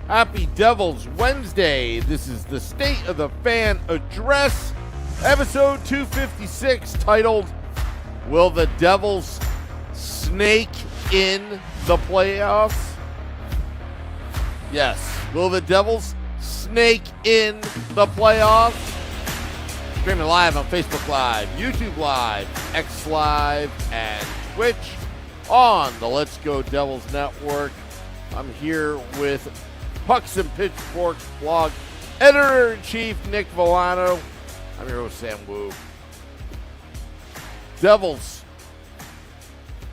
Happy Devils Wednesday. This is the State of the Fan Address, episode 256, titled, Will the Devils Snake in the Playoffs? Yes. Will the Devils snake in the playoffs? Streaming live on Facebook Live, YouTube Live, X Live, and Twitch on the Let's Go Devils Network. I'm here with Pucks and Pitchforks blog editor-in-chief Nick Villano. I'm your host, Sam Wu. Devils,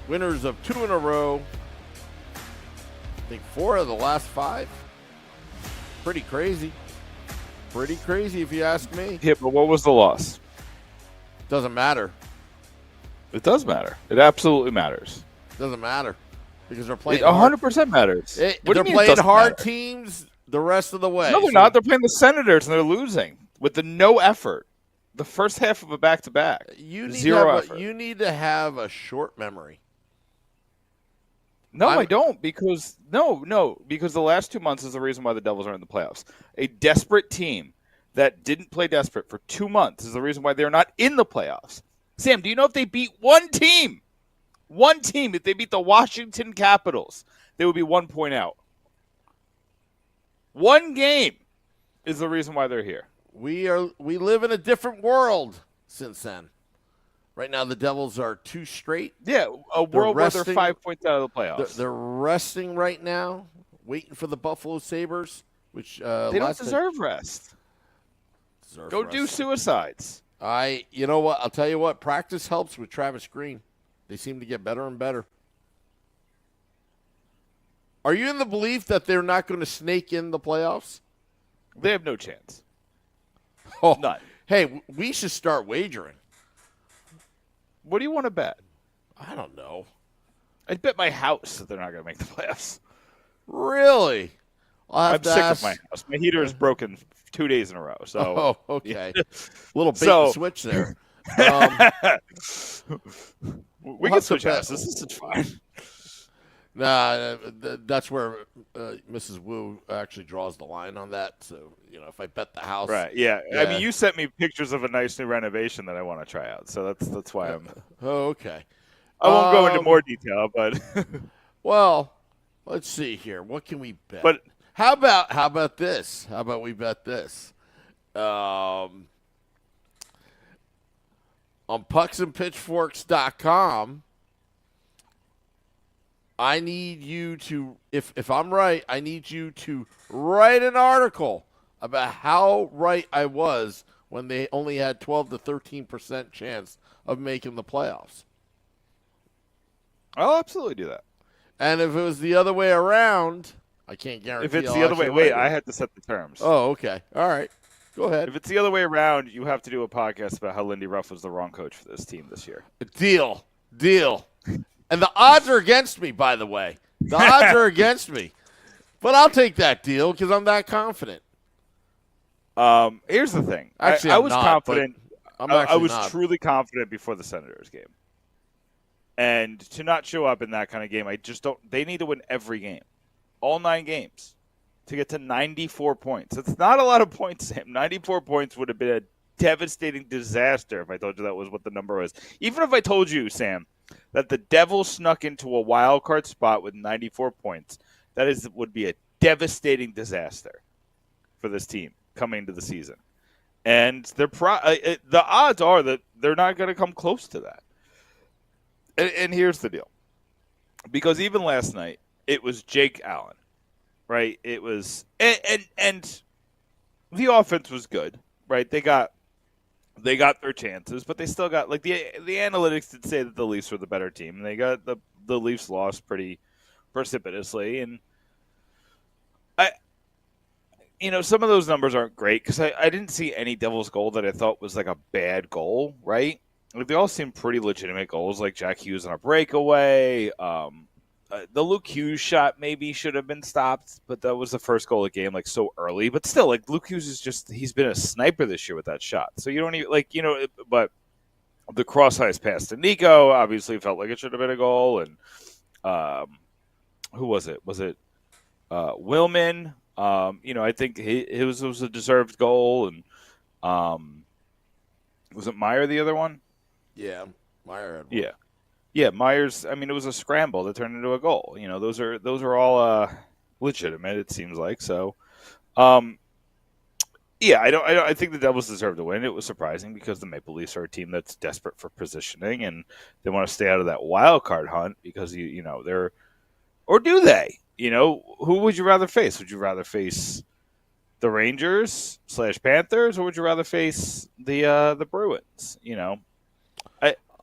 winners of 2 in a row. I think 4 of the last 5. Pretty crazy. Pretty crazy if you ask me. Yeah, but what was the loss? Doesn't matter. It does matter. It absolutely matters. Doesn't matter. Because they're playing It 100% matters. They're playing hard teams the rest of the way. No, they're not. They're playing the Senators, and they're losing with no effort. The first half of a back-to-back. Zero effort. You need to have a short memory. No, I don't, because because the last 2 months is the reason why the Devils are in the playoffs. A desperate team that didn't play desperate for 2 months is the reason why they're not in the playoffs. Sam, do you know if they beat one team, if they beat the Washington Capitals, they would be 1 point out. One game is the reason why they're here. We live in a different world since then. Right now, the Devils are 2 straight. Yeah, a world where they're 5 points out of the playoffs. They're resting right now, waiting for the Buffalo Sabres, which they don't deserve rest. Go do suicides. You know what? I'll tell you what. Practice helps with Travis Green. They seem to get better and better. Are you in the belief that they're not going to snake in the playoffs? They have no chance. Oh, none. Hey, we should start wagering. What do you want to bet? I don't know. I'd bet my house that they're not going to make the playoffs. Really? I'm sick of my house. My heater is broken 2 days in a row. So, okay. Little bait and switch there. We can switch houses. This is fine. Nah, that's where Mrs. Wu actually draws the line on that. So, if I bet the house. Right, yeah. I mean, you sent me pictures of a nice new renovation that I want to try out. So that's why I'm. Oh, okay. I won't go into more detail, but. Well, let's see here. What can we bet? But how about this? How about we bet this? On pucksandpitchforks.com, I need you to, if I'm right, I need you to write an article about how right I was when they only had 12 to 13% chance of making the playoffs. I'll absolutely do that. And if it was the other way around, I can't guarantee. If it's the other way, wait, I had to set the terms. Oh, okay. All right. Go ahead. If it's the other way around, you have to do a podcast about how Lindy Ruff was the wrong coach for this team this year. Deal. And the odds are against me, by the way. The odds are against me. But I'll take that deal because I'm that confident. Here's the thing. Actually, I was confident. I was not. Truly confident before the Senators game. And to not show up in that kind of game, I just don't. They need to win every game. All 9 games. To get to 94 points. It's not a lot of points, Sam. 94 points would have been a devastating disaster if I told you that was what the number was. Even if I told you, Sam, that the Devils snuck into a wild card spot with 94 points, would be a devastating disaster for this team coming into the season. And the odds are that they're not going to come close to that. And here's the deal. Because even last night, it was Jake Allen. Right, it was, and the offense was good. Right, they got their chances, but they still got the analytics did say that the Leafs were the better team. And they got the Leafs lost pretty precipitously, and some of those numbers aren't great because I didn't see any Devils goal that I thought was like a bad goal. Right, they all seemed pretty legitimate goals, like Jack Hughes on a breakaway. The Luke Hughes shot maybe should have been stopped, but that was the first goal of the game, so early. But still, Luke Hughes he's been a sniper this year with that shot. So you don't even, but the cross-ice pass to Nico obviously felt like it should have been a goal. And who was it? Was it Willman I think it was a deserved goal, and was it Meyer the other one? Yeah, Meyer had one. Yeah. Yeah, Myers. I mean, it was a scramble that turned into a goal. Those are all legitimate. It seems like so. Yeah, I think the Devils deserve to win. It was surprising because the Maple Leafs are a team that's desperate for positioning and they want to stay out of that wild card hunt because they're, or do they? Who would you rather face? Would you rather face the Rangers / Panthers, or would you rather face the Bruins?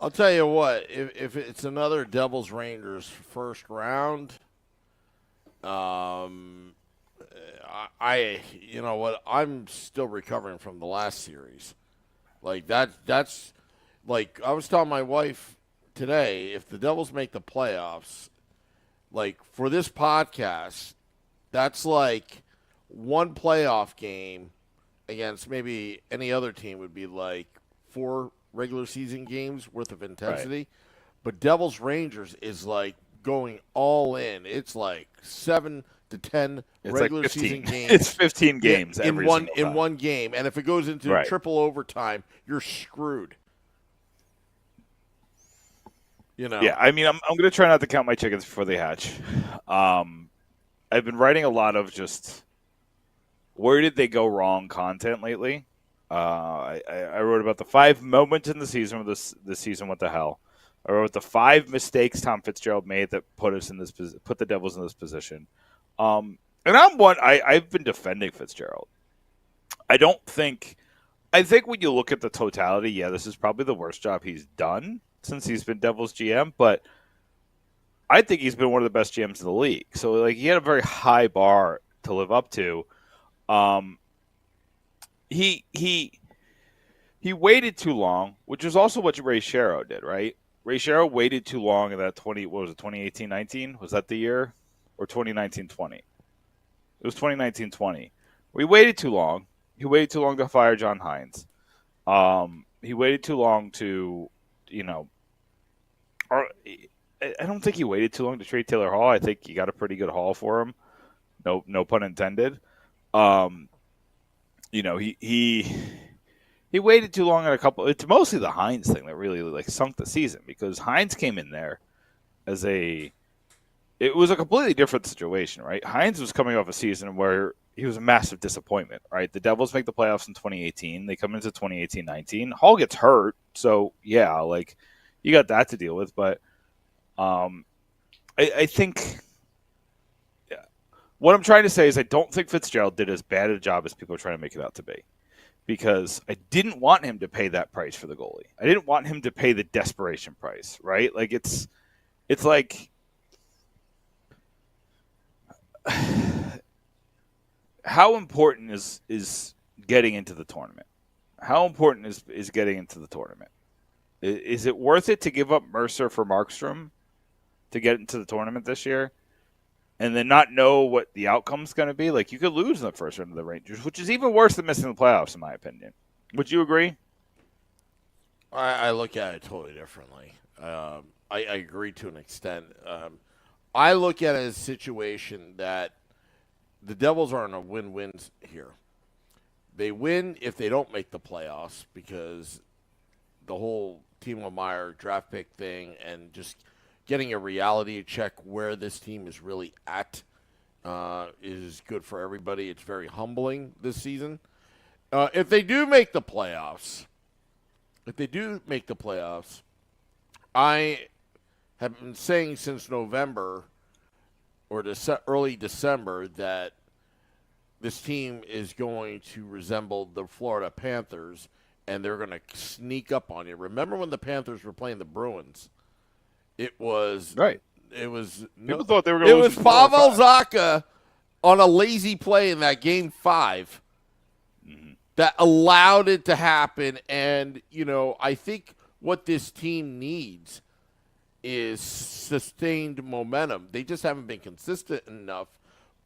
I'll tell you what, if it's another Devils Rangers first round, you know what, I'm still recovering from the last series. Like that's like I was telling my wife today, if the Devils make the playoffs, like for this podcast, that's like one playoff game against maybe any other team would be like 4 regular season games worth of intensity. Right. But Devils Rangers is like going all in. It's like 7 to 10 It's regular like 15. season games. It's 15 games in every one single time. one game, and if it goes into Right. triple overtime, you're screwed. Yeah, I mean, I'm going to try not to count my chickens before they hatch. I've been writing a lot of just where did they go wrong content lately. I wrote about the 5 moments in the season of this season. What the hell? I wrote the 5 mistakes Tom Fitzgerald made that put the Devils in this position. And I've been defending Fitzgerald. I think when you look at the totality, yeah, this is probably the worst job he's done since he's been Devils GM, but I think he's been one of the best GMs in the league. So like he had a very high bar to live up to. He waited too long, which is also what Ray Shero did, right? Ray Shero waited too long in that 2018-19? Was that the year? Or 2019-20? It was 2019-20. We waited too long. He waited too long to fire John Hines. He waited too long to, I don't think he waited too long to trade Taylor Hall. I think he got a pretty good haul for him. No pun intended. He waited too long on a couple. It's mostly the Hines thing that really like sunk the season because Hines came in there it was a completely different situation, right? Hines was coming off a season where he was a massive disappointment, right? The Devils make the playoffs in 2018. They come into 2018-19. Hall gets hurt, so yeah, like you got that to deal with. But I think what I'm trying to say is I don't think Fitzgerald did as bad a job as people are trying to make it out to be. Because I didn't want him to pay that price for the goalie. I didn't want him to pay the desperation price, right? Like it's like how important is getting into the tournament? How important is getting into the tournament? Is it worth it to give up Mercer for Markstrom to get into the tournament this year? And then not know what the outcome's going to be? Like, you could lose in the first round of the Rangers, which is even worse than missing the playoffs, in my opinion. Would you agree? I look at it totally differently. I agree to an extent. I look at it as a situation that the Devils are in a win-win here. They win if they don't make the playoffs because the whole Timo Meier draft pick thing and just – getting a reality check where this team is really at is good for everybody. It's very humbling this season. If they do make the playoffs, I have been saying since November or early December that this team is going to resemble the Florida Panthers, and they're going to sneak up on you. Remember when the Panthers were playing the Bruins? It was right. It was people thought they were going to lose. It was Pavel Zacha on a lazy play in that game 5 that allowed it to happen. And I think what this team needs is sustained momentum. They just haven't been consistent enough.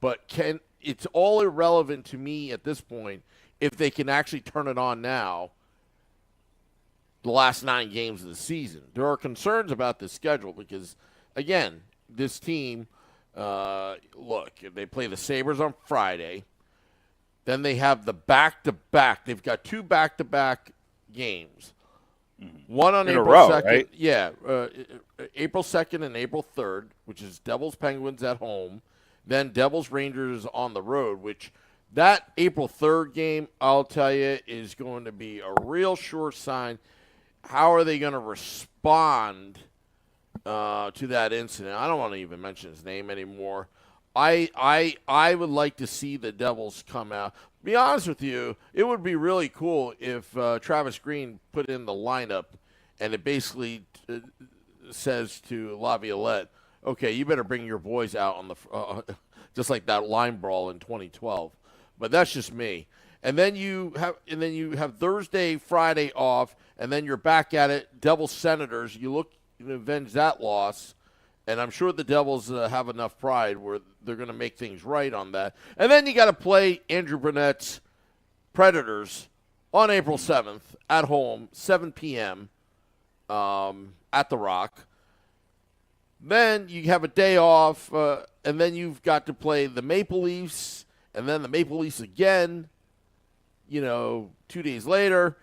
But it's all irrelevant to me at this point if they can actually turn it on now. The last 9 games of the season. There are concerns about the schedule because, again, this team Look, they play the Sabres on Friday. Then they have the back-to-back. They've got 2 back-to-back games. One on In April a row, 2nd. right? Yeah, April 2nd and April 3rd, which is Devils-Penguins at home. Then Devils-Rangers on the road, which that April 3rd game, I'll tell you, is going to be a real sure sign. How are they going to respond to that incident? I don't want to even mention his name anymore. I would like to see the Devils come out. Be honest with you, it would be really cool if Travis Green put in the lineup and it basically says to Laviolette, okay, you better bring your boys out on the just like that line brawl in 2012. But that's just me. And then you have Thursday, Friday off, and then you're back at it. Devils Senators, you avenge that loss. And I'm sure the Devils have enough pride where they're going to make things right on that. And then you got to play Andrew Burnett's Predators on April 7th at home, 7 p.m. At the Rock. Then you have a day off, and then you've got to play the Maple Leafs, and then the Maple Leafs again, 2 days later.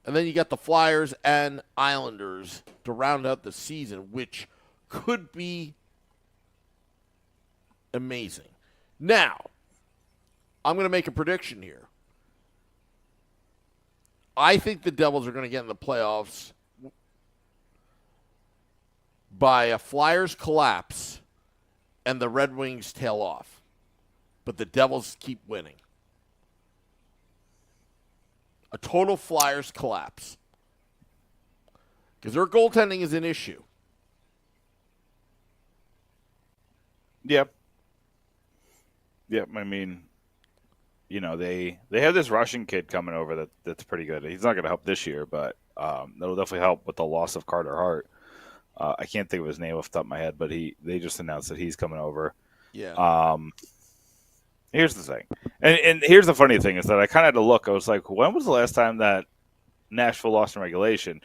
And then you got the Flyers and Islanders to round out the season, which could be amazing. Now, I'm going to make a prediction here. I think the Devils are going to get in the playoffs by a Flyers collapse and the Red Wings tail off. But the Devils keep winning. A total Flyers collapse. Because their goaltending is an issue. Yep. I mean, they have this Russian kid coming over that's pretty good. He's not going to help this year, but that'll definitely help with the loss of Carter Hart. I can't think of his name off the top of my head, but they just announced that he's coming over. Yeah. Here's the thing, and here's the funny thing is that I kind of had to look. I was like, when was the last time that Nashville lost in regulation?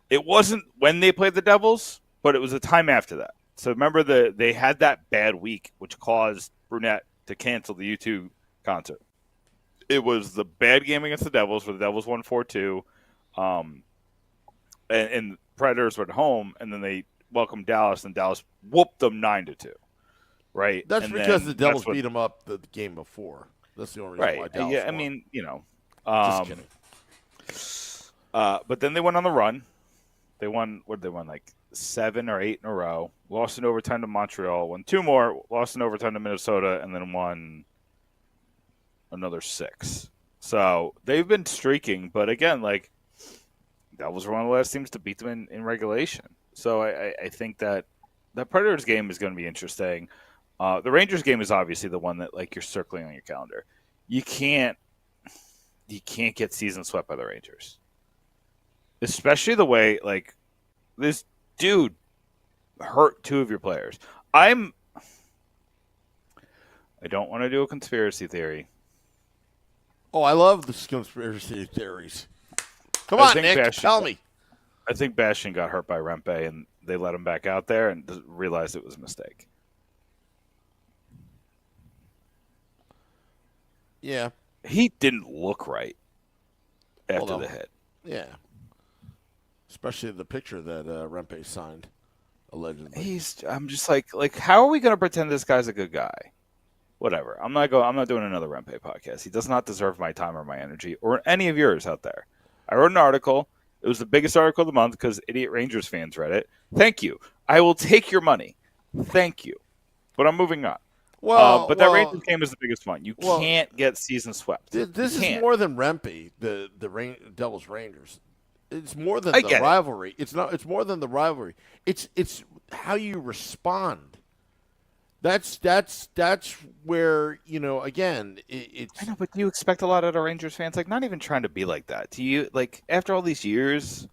It wasn't when they played the Devils, but it was a time after that. So remember they had that bad week, which caused Brunette to cancel the U2 concert. It was the bad game against the Devils, where the Devils won 4-2, and Predators were at home, and then they welcomed Dallas, and Dallas whooped them 9-2. Right? That's and because the Devils beat them up the game before. That's the only reason why Dallas won. I mean, Just kidding. But then they went on the run. They won, like 7 or 8 in a row. Lost in overtime to Montreal. Won 2 more. Lost in overtime to Minnesota, and then won another 6. So they've been streaking, but again, like that was one of the last teams to beat them in regulation. So I think that Predators game is going to be interesting. The Rangers game is obviously the one that like you're circling on your calendar. You can't get season swept by the Rangers, especially the way like this dude hurt 2 of your players. I don't want to do a conspiracy theory. Oh, I love the conspiracy theories. Come on, Nick, tell me. I think Bastian got hurt by Rempe, and they let him back out there and realized it was a mistake. Yeah. He didn't look right after the hit. Yeah. Especially the picture that Rempe signed, allegedly. I'm just like, how are we going to pretend this guy's a good guy? Whatever. I'm not doing another Rempe podcast. He does not deserve my time or my energy or any of yours out there. I wrote an article. It was the biggest article of the month because Idiot Rangers fans read it. Thank you. I will take your money. Thank you. But I'm moving on. But that Rangers game is the biggest one. You can't get season swept. This is more than Rempe, the Devils Rangers. It's more than the rivalry. It's not. It's more than the rivalry. It's how you respond. That's where again. It's. I know, but do you expect a lot out of Rangers fans? Like, not even trying to be like that. Do you after all these years,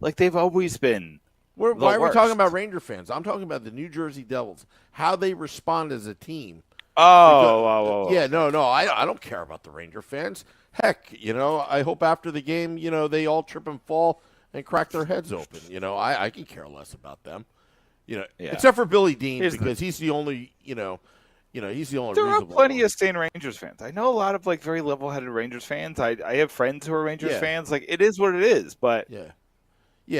like they've always been. Why are we talking about Ranger fans? I'm talking about the New Jersey Devils. How they respond as a team. Yeah, no. I don't care about the Ranger fans. Heck, I hope after the game, they all trip and fall and crack their heads open. I can care less about them. except for Billy Dean because he's the only, he's the only. There are reasonable plenty one. of staying Rangers fans. I know a lot of very level-headed Rangers fans. I have friends who are Rangers fans. Like, it is what it is, but yeah.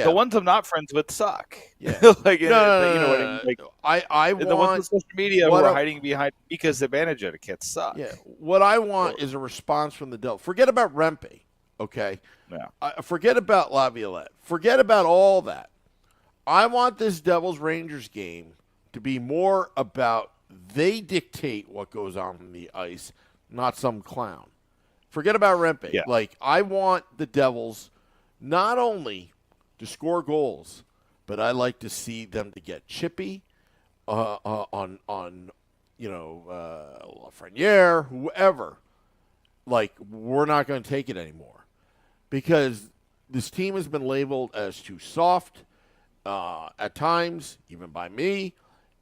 The ones I'm not friends with suck. Yeah. No, what I mean? I want the ones on social media who are hiding behind because advantage etiquette suck. Yeah. What I want is a response from the Devils. Forget about Rempe, okay? Yeah. Forget about Laviolette. Forget about all that. I want this Devils-Rangers game to be more about they dictate what goes on the ice, not some clown. Forget about Rempe. Yeah. Like, I want the Devils not only to score goals, but I like to see them to get chippy on Lafreniere, whoever. Like, we're not going to take it anymore because this team has been labeled as too soft at times, even by me.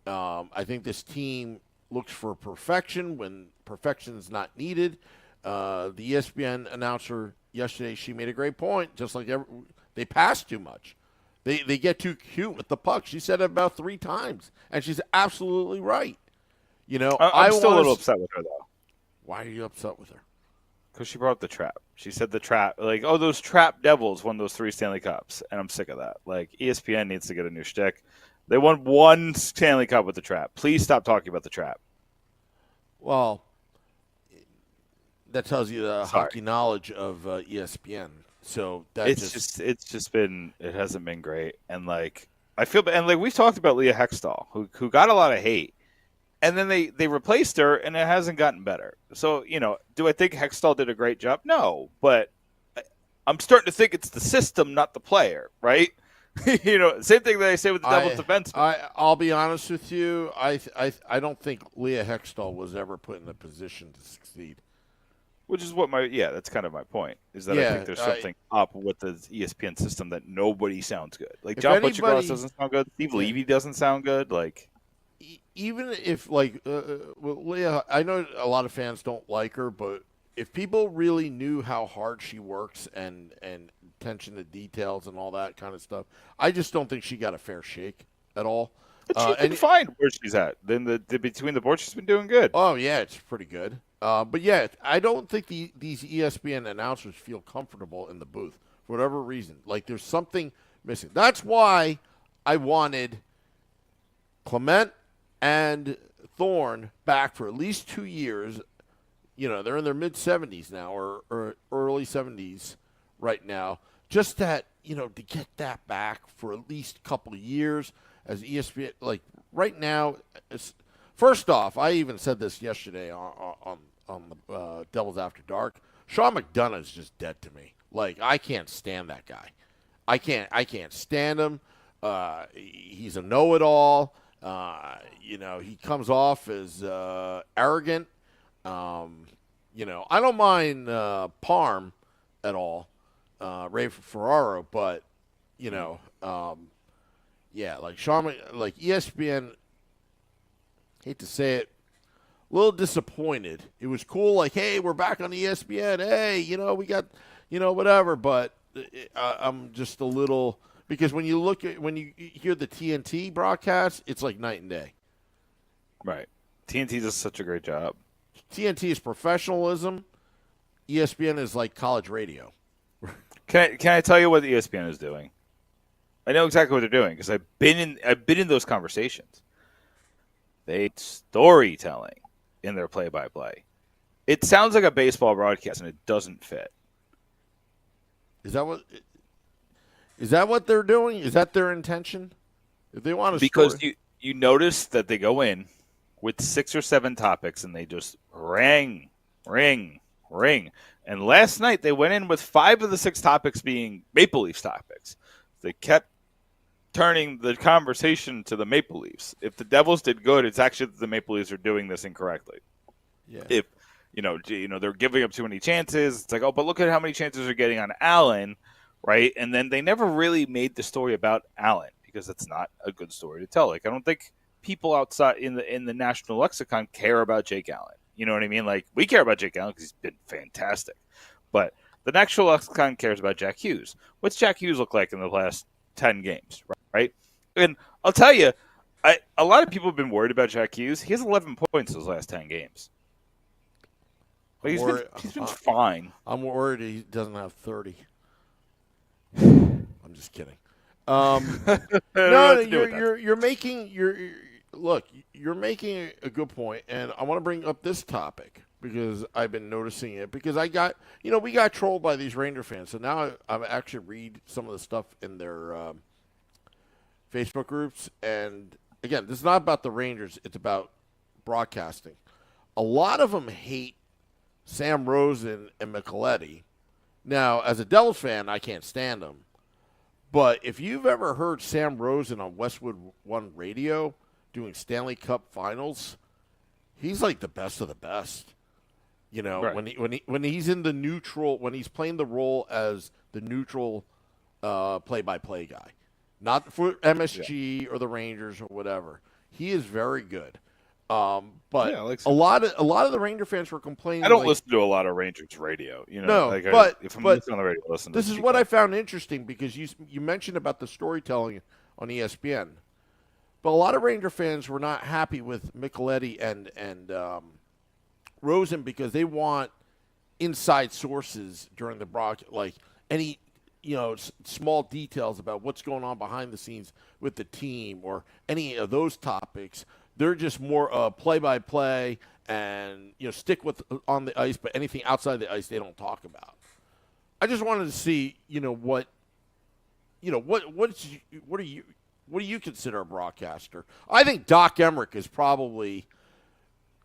I think this team looks for perfection when perfection is not needed. The ESPN announcer yesterday, she made a great point. Just like they pass too much. They get too cute with the puck. She said it about 3 times, and she's absolutely right. I'm still a little upset with her, though. Why are you upset with her? Because she brought up the trap. She said the trap. Like, those trap Devils won those 3 Stanley Cups, and I'm sick of that. Like, ESPN needs to get a new shtick. They won 1 Stanley Cup with the trap. Please stop talking about the trap. Well, that tells you the hockey knowledge of ESPN. So it hasn't been great. And I feel bad. And we've talked about Leah Hextall, who got a lot of hate. And then they replaced her, and it hasn't gotten better. So, do I think Hextall did a great job? No, but I'm starting to think it's the system, not the player, right? Same thing that I say with the Devils defense. I'll be honest with you. I don't think Leah Hextall was ever put in a position to succeed. Which is what that's kind of my point, is that I think there's something up with the ESPN system that nobody sounds good. Like, John Butchergross doesn't sound good. Steve Levy doesn't sound good. Even if, Leah, I know a lot of fans don't like her, but if people really knew how hard she works and attention to details and all that kind of stuff, I just don't think she got a fair shake at all. She's been fine where she's at. Then between the boards, she's been doing good. Oh, yeah, it's pretty good. But, yeah, I don't think these ESPN announcers feel comfortable in the booth for whatever reason. Like, there's something missing. That's why I wanted Clement and Thorne back for at least 2 years. They're in their mid-70s now or early 70s right now. Just that, to get that back for at least a couple of years as ESPN. Like, right now, first off, I even said this yesterday on the Devils After Dark. Sean McDonough is just dead to me. Like, I can't stand that guy. I can't stand him. He's a know-it-all. He comes off as arrogant. I don't mind Parm at all, Ray Ferraro, but Sean, ESPN. Hate to say it, a little disappointed. It was cool, like, hey, we're back on ESPN. Hey, we got, whatever. But I'm just a little. Because when you hear the TNT broadcast, it's like night and day. Right. TNT does such a great job. TNT is professionalism. ESPN is like college radio. Can I tell you what the ESPN is doing? I know exactly what they're doing because I've been in those conversations. They storytelling in their play-by-play. It sounds like a baseball broadcast, and it doesn't fit. Is that what they're doing? Is that their intention? If they want to, because you notice that they go in with 6 or 7 topics and they just ring. And last night they went in with 5 of the 6 topics being Maple Leafs topics. They kept turning the conversation to the Maple Leafs. If the Devils did good, it's actually that the Maple Leafs are doing this incorrectly. Yeah. If they're giving up too many chances, it's like, oh, but look at how many chances they're getting on Allen. Right, and then they never really made the story about Allen because it's not a good story to tell. Like, I don't think people outside in the national lexicon care about Jake Allen. You know what I mean? Like, we care about Jake Allen because he's been fantastic, but the national lexicon cares about Jack Hughes. What's Jack Hughes look like in the last 10 games? Right, and I'll tell you, A lot of people have been worried about Jack Hughes. He has 11 points those last 10 games. Like he's been fine. I'm worried he doesn't have 30. I'm just kidding. No, you're making you're making a good point, and I want to bring up this topic because I've been noticing it because we got trolled by these Ranger fans, so now I actually read some of the stuff in their Facebook groups, and again, this is not about the Rangers; it's about broadcasting. A lot of them hate Sam Rosen and Micheletti. Now, as a Devils fan, I can't stand them. But if you've ever heard Sam Rosen on Westwood One Radio doing Stanley Cup Finals, he's like the best of the best. You know, right. when he's in the neutral, when he's playing the role as the neutral play-by-play guy, not for MSG or the Rangers or whatever, he is very good. But a lot of the Ranger fans were complaining. I don't listen to a lot of Rangers radio. If I'm listening on the radio, listen. This is what I found interesting because you mentioned about the storytelling on ESPN, but a lot of Ranger fans were not happy with Micheletti and Rosen because they want inside sources during the broadcast, like any small details about what's going on behind the scenes with the team or any of those topics. They're just more play-by-play and stick with on the ice, but anything outside the ice they don't talk about. I just wanted to see what do you consider a broadcaster? I think Doc Emmerich is probably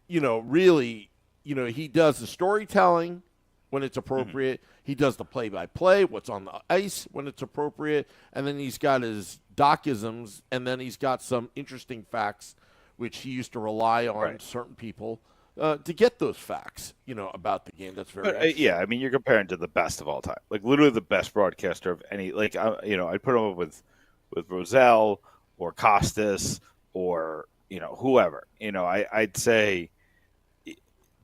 really he does the storytelling when it's appropriate. Mm-hmm. He does the play-by-play, what's on the ice when it's appropriate, and then he's got his docisms, and then he's got some interesting facts which he used to rely on certain people to get those facts, about the game. That's very yeah. I mean, you're comparing to the best of all time, like literally the best broadcaster of any. Like, I'd put him up with Roselle or Costas or whoever. I'd say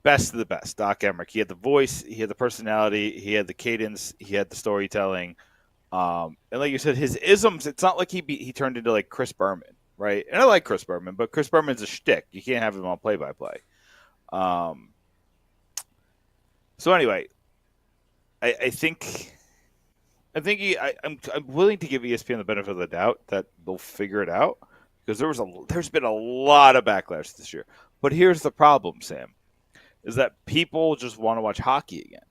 best of the best. Doc Emmerich. He had the voice, he had the personality, he had the cadence, he had the storytelling. And like you said, his isms. It's not like he turned into like Chris Berman. Right, and I like Chris Berman, but Chris Berman's a shtick. You can't have him on play-by-play. So anyway, I think I'm willing to give ESPN the benefit of the doubt that they'll figure it out because there's been a lot of backlash this year. But here's the problem, Sam, is that people just want to watch hockey again.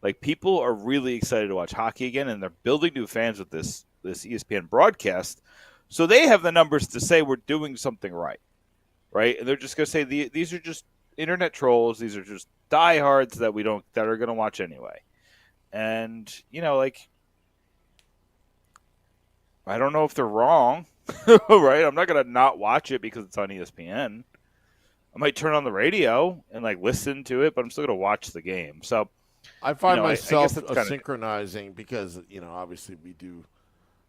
Like people are really excited to watch hockey again, and they're building new fans with this ESPN broadcast. So they have the numbers to say we're doing something right? And they're just going to say these are just internet trolls. These are just diehards that are going to watch anyway. And I don't know if they're wrong, right? I'm not going to not watch it because it's on ESPN. I might turn on the radio and listen to it, but I'm still going to watch the game. So I find myself synchronizing because obviously we do.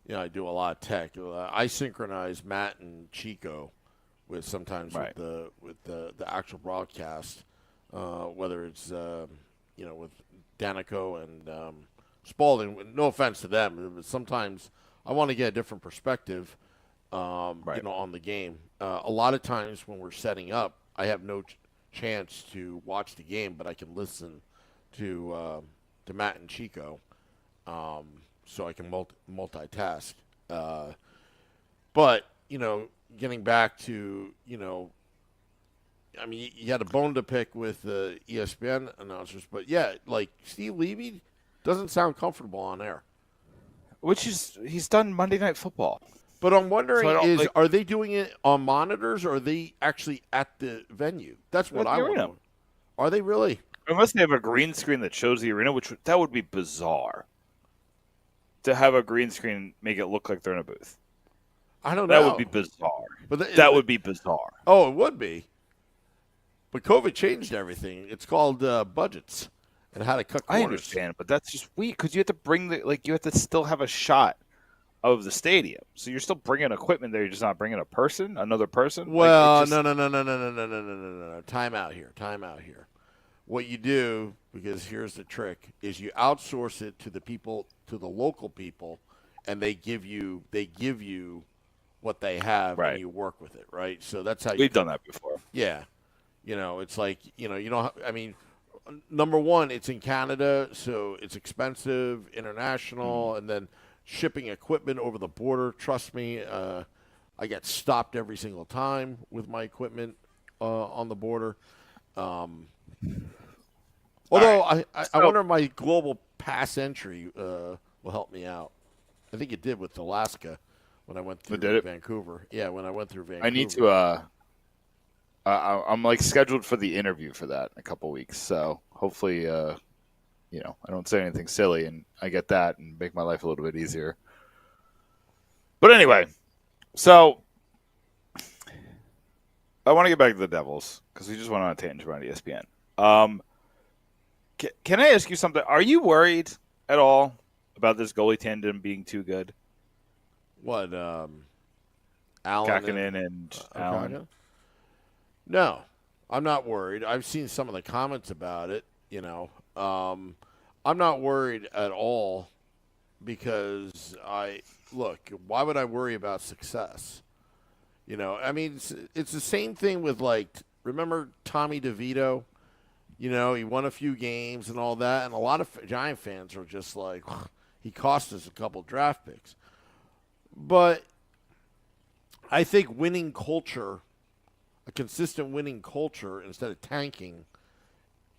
I do a lot of tech. I synchronize Matt and Chico with sometimes with the actual broadcast, whether it's with Danico and Spalding. No offense to them, but sometimes I want to get a different perspective, on the game. A lot of times when we're setting up, I have no chance to watch the game, but I can listen to Matt and Chico. So I can multitask. But, getting back to, I mean, you had a bone to pick with the ESPN announcers. But, yeah, Steve Levy doesn't sound comfortable on air. He's done Monday Night Football. But I'm wondering are they doing it on monitors or are they actually at the venue? That's what I want to know. Are they really? Unless they have a green screen that shows the arena, that would be bizarre. To have a green screen make it look like they're in a booth. I don't know. That would be bizarre. That would be bizarre. Oh, it would be. But COVID changed everything. It's called budgets and how to cut corners. I understand, but that's just weird because you have to bring you have to still have a shot of the stadium. So you're still bringing equipment there. You're just not bringing another person. Well, no. Time out here. What you do, because here's the trick, is you outsource it to the local people, and they give you what they have Right. and you work with it, right? So that's how We've done that before. Yeah. It's like, you don't, I mean, number one, it's in Canada, so it's expensive, international, and then shipping equipment over the border. Trust me, I get stopped every single time with my equipment on the border. Although I wonder if my global pass entry will help me out. I think it did with Alaska when I went through Vancouver. Yeah, when I went through Vancouver. I need to. I'm like scheduled for the interview for that in a couple weeks, so hopefully, I don't say anything silly and I get that and make my life a little bit easier. But anyway, so I want to get back to the Devils because we just went on a tangent around ESPN. Can I ask you something? Are you worried at all about this goalie tandem being too good? What, Allen and Allen? No, I'm not worried. I've seen some of the comments about it, I'm not worried at all because why would I worry about success? I mean, it's the same thing with, remember Tommy DeVito? He won a few games and all that, and a lot of Giant fans were just like, he cost us a couple draft picks. But I think winning culture, a consistent winning culture instead of tanking,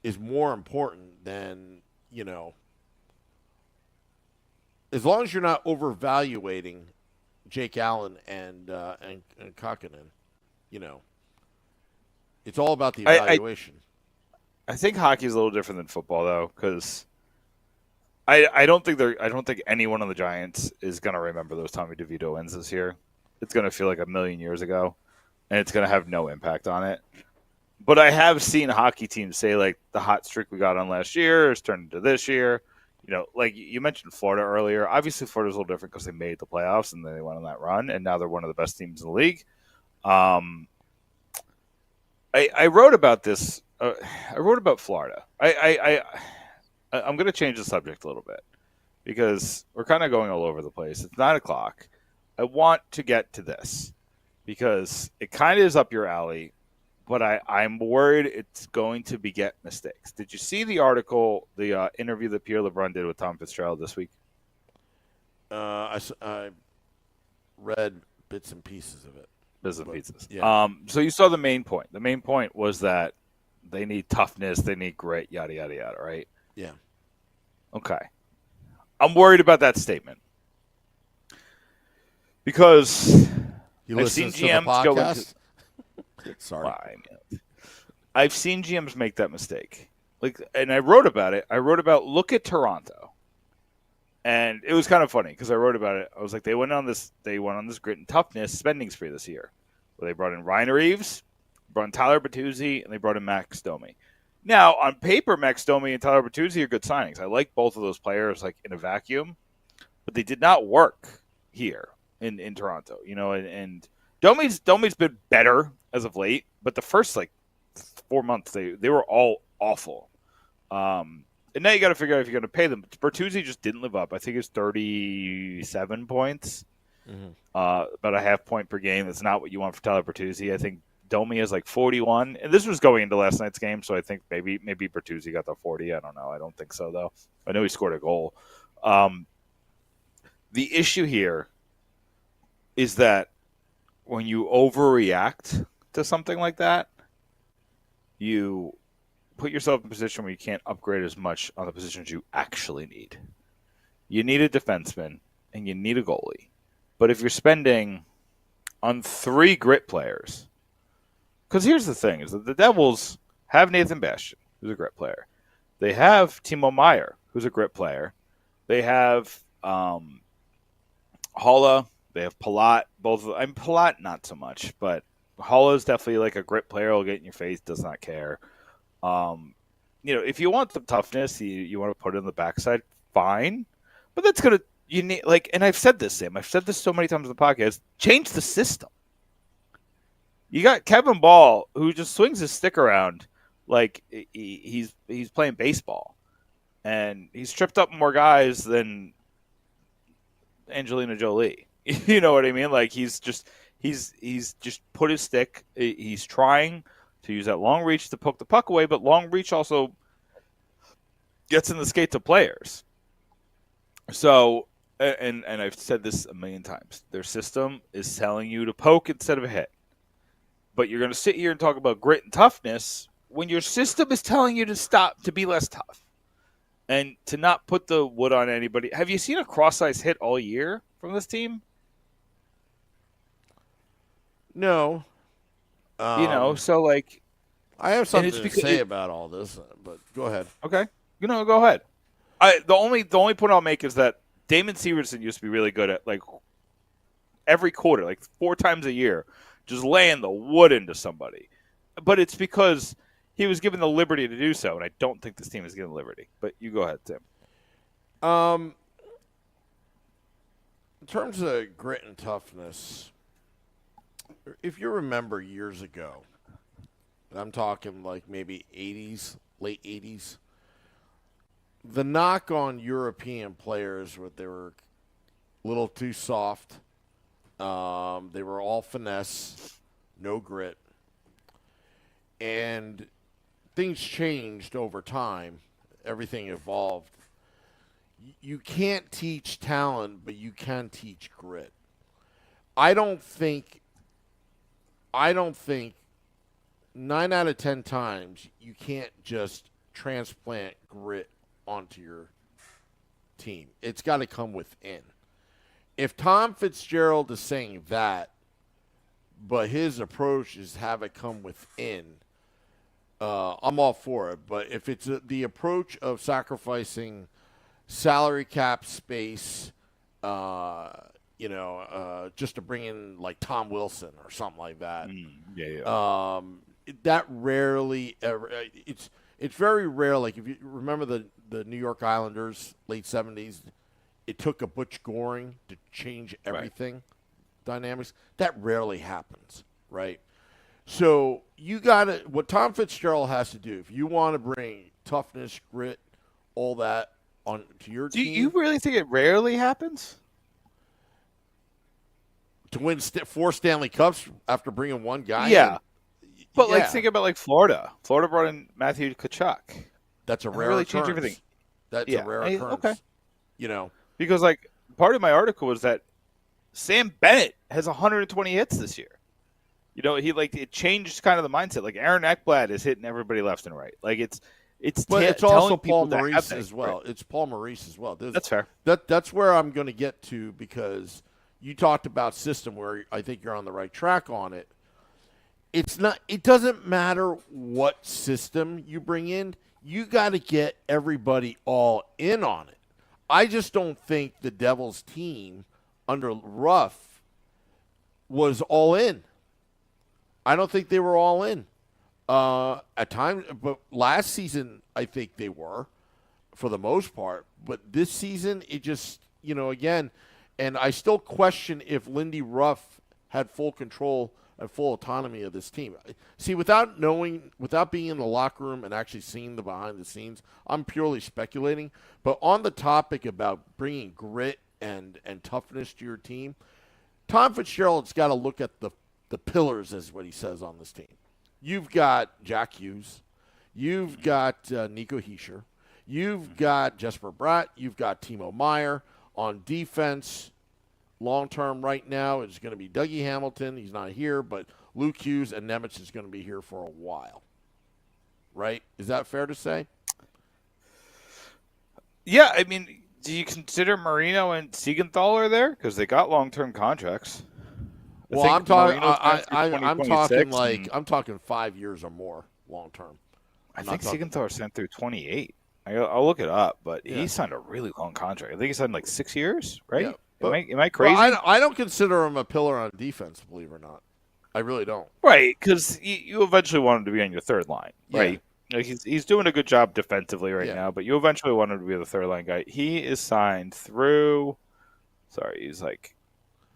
is more important than, as long as you're not overvaluating Jake Allen and Kakkonen, it's all about the evaluation. I think hockey is a little different than football, though, because I don't think anyone on the Giants is going to remember those Tommy DeVito wins this year. It's going to feel like a million years ago, and it's going to have no impact on it. But I have seen hockey teams say, like, the hot streak we got on last year is turned into this year. Like you mentioned Florida earlier. Obviously, Florida's a little different because they made the playoffs and then they went on that run, and now they're one of the best teams in the league. I wrote about this. I wrote about Florida. I'm going to change the subject a little bit because we're kind of going all over the place. It's 9:00. I want to get to this because it kind of is up your alley, but I'm worried it's going to beget mistakes. Did you see the article, the interview that Pierre LeBrun did with Tom Fitzgerald this week? I read bits and pieces of it. Bits and pieces. Yeah. So you saw the main point. The main point was that they need toughness, they need grit, yada, yada, yada, right? Yeah. Okay. I'm worried about that statement. Because I've seen GMs go into... Sorry. I've seen GMs make that mistake. And I wrote about it. Look at Toronto. And it was kind of funny because I wrote about it. I was like, they went on this grit and toughness spending spree this year. Where they brought in Ryan Reeves, brought in Tyler Bertuzzi, and they brought in Max Domi. Now, on paper, Max Domi and Tyler Bertuzzi are good signings. I like both of those players in a vacuum, but they did not work here in Toronto. And Domi's been better as of late, but the first 4 months they were all awful. And now you got to figure out if you're going to pay them. Bertuzzi just didn't live up. I think it's 37 points, about a half point per game. That's not what you want for Tyler Bertuzzi. I think Domi is 41, and this was going into last night's game, so I think maybe Bertuzzi got the 40. I don't know. I don't think so, though. I know he scored a goal. The issue here is that when you overreact to something like that, you put yourself in a position where you can't upgrade as much on the positions you actually need. You need a defenseman, and you need a goalie. But if you're spending on 3 grit players... Because here's the thing, is that the Devils have Nathan Bastian, who's a grit player. They have Timo Meier, who's a grit player. They have Holla. They have Palat. Palat, not so much, but Holla is definitely a grit player. Will get in your face, does not care. If you want the toughness, you want to put it on the backside, fine. But that's going to, you need, and I've said this, Sam. I've said this so many times on the podcast, change the system. You got Kevin Ball, who just swings his stick around like he's playing baseball. And he's tripped up more guys than Angelina Jolie. You know what I mean? Like he's just put his stick. He's trying to use that long reach to poke the puck away, but long reach also gets in the skates of players. So, and I've said this a million times, their system is telling you to poke instead of hit. But you're going to sit here and talk about grit and toughness when your system is telling you to stop, to be less tough, and to not put the wood on anybody. Have you seen a cross-ice hit all year from this team? No. So like, I have something to say about all this, but go ahead. Okay. Go ahead. The only point I'll make is that Damon Severson used to be really good at, like, every quarter, like 4 times a year, just laying the wood into somebody. But it's because he was given the liberty to do so, and I don't think this team is given liberty. But you go ahead, Tim. In terms of grit and toughness, if you remember years ago, and I'm talking like maybe 80s, late 80s, the knock on European players was they were a little too soft. They were all finesse, no grit. And things changed over time. Everything evolved. You can't teach talent, but you can teach grit. I don't think 9 out of 10 times you can't just transplant grit onto your team. It's got to come within. If Tom Fitzgerald is saying that, but his approach is have it come within, I'm all for it. But if it's the approach of sacrificing salary cap space, just to bring in like Tom Wilson or something like that, that rarely ever. It's very rare. Like if you remember the New York Islanders, late 70s, it took a Butch Goring to change everything, dynamics. That rarely happens, right? So you got to, what Tom Fitzgerald has to do, if you want to bring toughness, grit, all that on to your team. Do you really think it rarely happens? To win 4 Stanley Cups after bringing one guy? Yeah. But like, think about like Florida. Florida brought in Matthew Tkachuk. That's a rare really occurrence. Changed everything. That's a rare occurrence. Okay. You because like part of my article was that Sam Bennett has 120 hits this year. It changed kind of the mindset. Like Aaron Ekblad is hitting everybody left and right. Like it's also Paul Maurice as well. It's Paul Maurice as well. That's fair. That's where I'm going to get to, because you talked about system where I think you're on the right track on it. It doesn't matter what system you bring in. You got to get everybody all in on it. I just don't think the Devils team under Ruff was all in. I don't think they were all in. At times, but last season, I think they were, for the most part. But this season, it just, again, and I still question if Lindy Ruff had full control and full autonomy of this team. See, without being in the locker room and actually seeing the behind the scenes, I'm purely speculating. But on the topic about bringing grit and toughness to your team, Tom Fitzgerald's got to look at the pillars, is what he says on this team. You've got Jack Hughes. You've got Nico Hischier. You've got Jesper Bratt. You've got Timo Meier. On defense, long-term right now, it's going to be Dougie Hamilton. He's not here, but Luke Hughes and Nemitz is going to be here for a while. Right? Is that fair to say? Yeah, I mean, do you consider Marino and Siegenthaler there? Because they got long-term contracts. Well, I'm talking I'm talking 5 years or more long term. I think Siegenthaler signed through 28. I'll look it up, but he signed a really long contract. I think he signed like 6 years, right? Yeah, am I crazy? I don't consider him a pillar on defense, believe it or not. I really don't. Right, because you eventually want him to be on your third line, right? Like he's doing a good job defensively right now, but you eventually want him to be the third line guy. He is signed through. Sorry, he's like.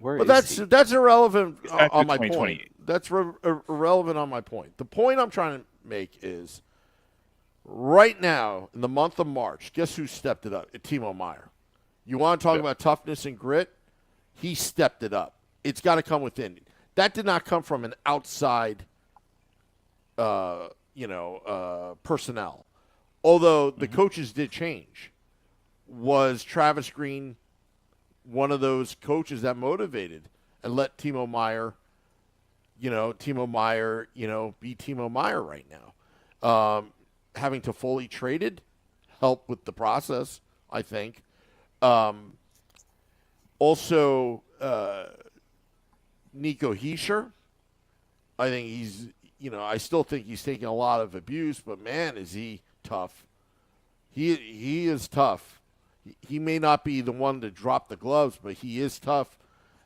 But that's irrelevant on my point. That's irrelevant on my point. The point I'm trying to make is, right now, in the month of March, guess who stepped it up? Timo Meier. You want to talk about toughness and grit? he stepped it up. It's got to come within. That did not come from an outside, personnel. Although the coaches did change. Was Travis Green one of those coaches that motivated and let Timo Meyer, be Timo Meyer right now? Having Toffoli traded helped with the process, I think. Also, Nico Hischier, I think he's, I still think he's taking a lot of abuse, but man, is he tough. He is tough. He may not be the one to drop the gloves, but he is tough.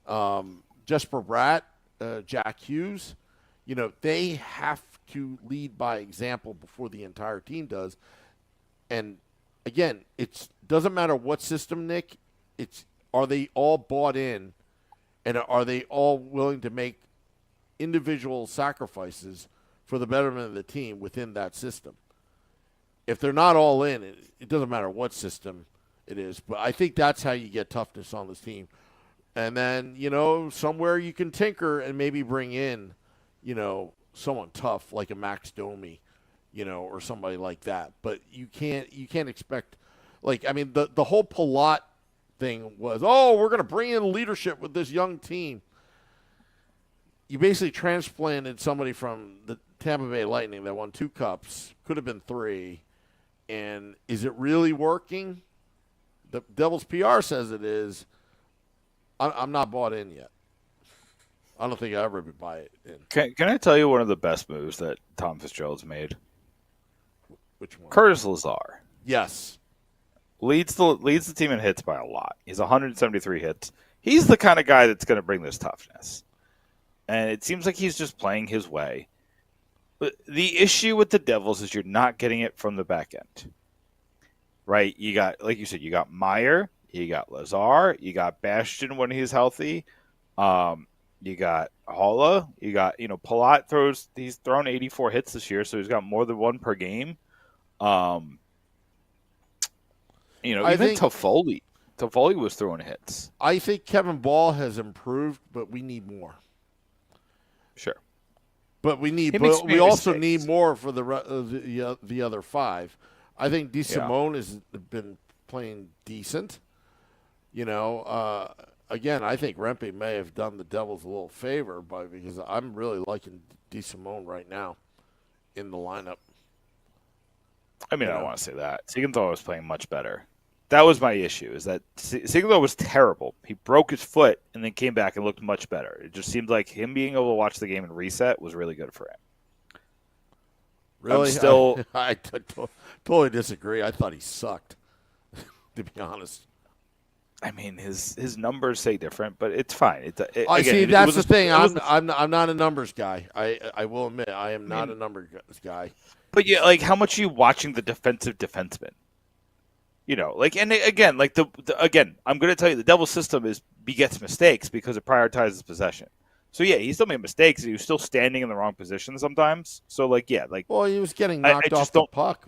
Jesper Bratt, Jack Hughes, they have to lead by example before the entire team does. And again, it doesn't matter what system, Nick. Are they all bought in, and are they all willing to make individual sacrifices for the betterment of the team within that system? If they're not all in, it doesn't matter what system it is. But I think that's how you get toughness on this team. And then, somewhere you can tinker and maybe bring in, someone tough like a Max Domi, or somebody like that. But you can't expect, the whole Palat thing was, we're going to bring in leadership with this young team. You basically transplanted somebody from the Tampa Bay Lightning that won 2 cups, could have been 3. And is it really working? The Devils PR says it is. I'm not bought in yet. I don't think I ever would buy it in. Can I tell you one of the best moves that Tom Fitzgerald's made? Which one? Curtis Lazar. Yes. Leads the team in hits by a lot. He's 173 hits. He's the kind of guy that's going to bring this toughness. And it seems like he's just playing his way. But the issue with the Devils is you're not getting it from the back end. Right? You got, like you said, you got Meyer, you got Lazar, you got Bastion when he's healthy. You got Holla, you got, Palat he's thrown 84 hits this year, so he's got more than 1 per game. Even Toffoli was throwing hits. I think Kevin Ball has improved, but we need more. Sure. But we also need more for the other 5. I think DeSimone has been playing decent. Again, I think Rempe may have done the Devils a little favor because I'm really liking DeSimone right now in the lineup. I mean, I don't want to say that. Siegenthaler was playing much better. That was my issue, is that Siegenthaler was terrible. He broke his foot and then came back and looked much better. It just seemed like him being able to watch the game and reset was really good for him. Really? I totally disagree. I thought he sucked, to be honest. I mean, his numbers say different, but it's fine. That's the thing. I'm not a numbers guy. I will admit I am not a numbers guy. But how much are you watching the defensive defenseman? And again, I'm going to tell you the Devils system begets mistakes because it prioritizes possession. So yeah, he still made mistakes. He was still standing in the wrong position sometimes. So well, he was getting knocked off the puck.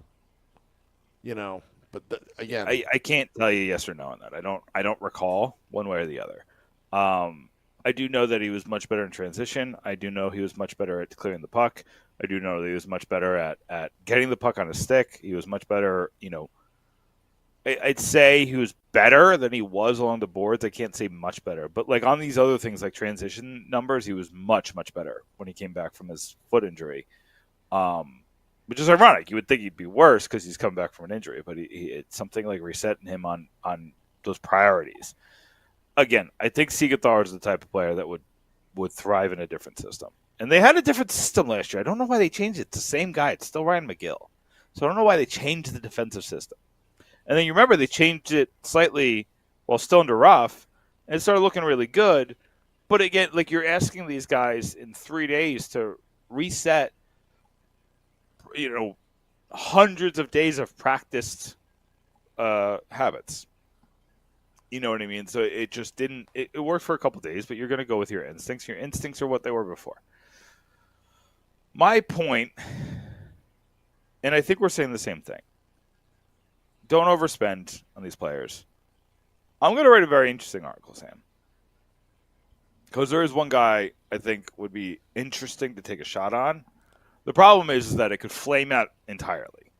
But again, I can't tell you yes or no on that. I don't recall one way or the other. I do know that he was much better in transition. I do know he was much better at clearing the puck. I do know that he was much better at getting the puck on his stick. He was much better, I'd say he was better than he was along the boards. I can't say much better. But on these other things like transition numbers, he was much, much better when he came back from his foot injury. Which is ironic. You would think he'd be worse because he's come back from an injury, but it's something like resetting him on those priorities. Again, I think Siegenthaler is the type of player that would thrive in a different system. And they had a different system last year. I don't know why they changed it. It's the same guy. It's still Ryan McGill. So I don't know why they changed the defensive system. And then you remember they changed it slightly while still under Ruff, and it started looking really good. But again, you're asking these guys in 3 days to reset, hundreds of days of practiced habits. You know what I mean? So it just didn't. It worked for a couple of days, but you're going to go with your instincts. Your instincts are what they were before. My point, and I think we're saying the same thing. Don't overspend on these players. I'm going to write a very interesting article, Sam. Because there is one guy I think would be interesting to take a shot on. The problem is that it could flame out entirely.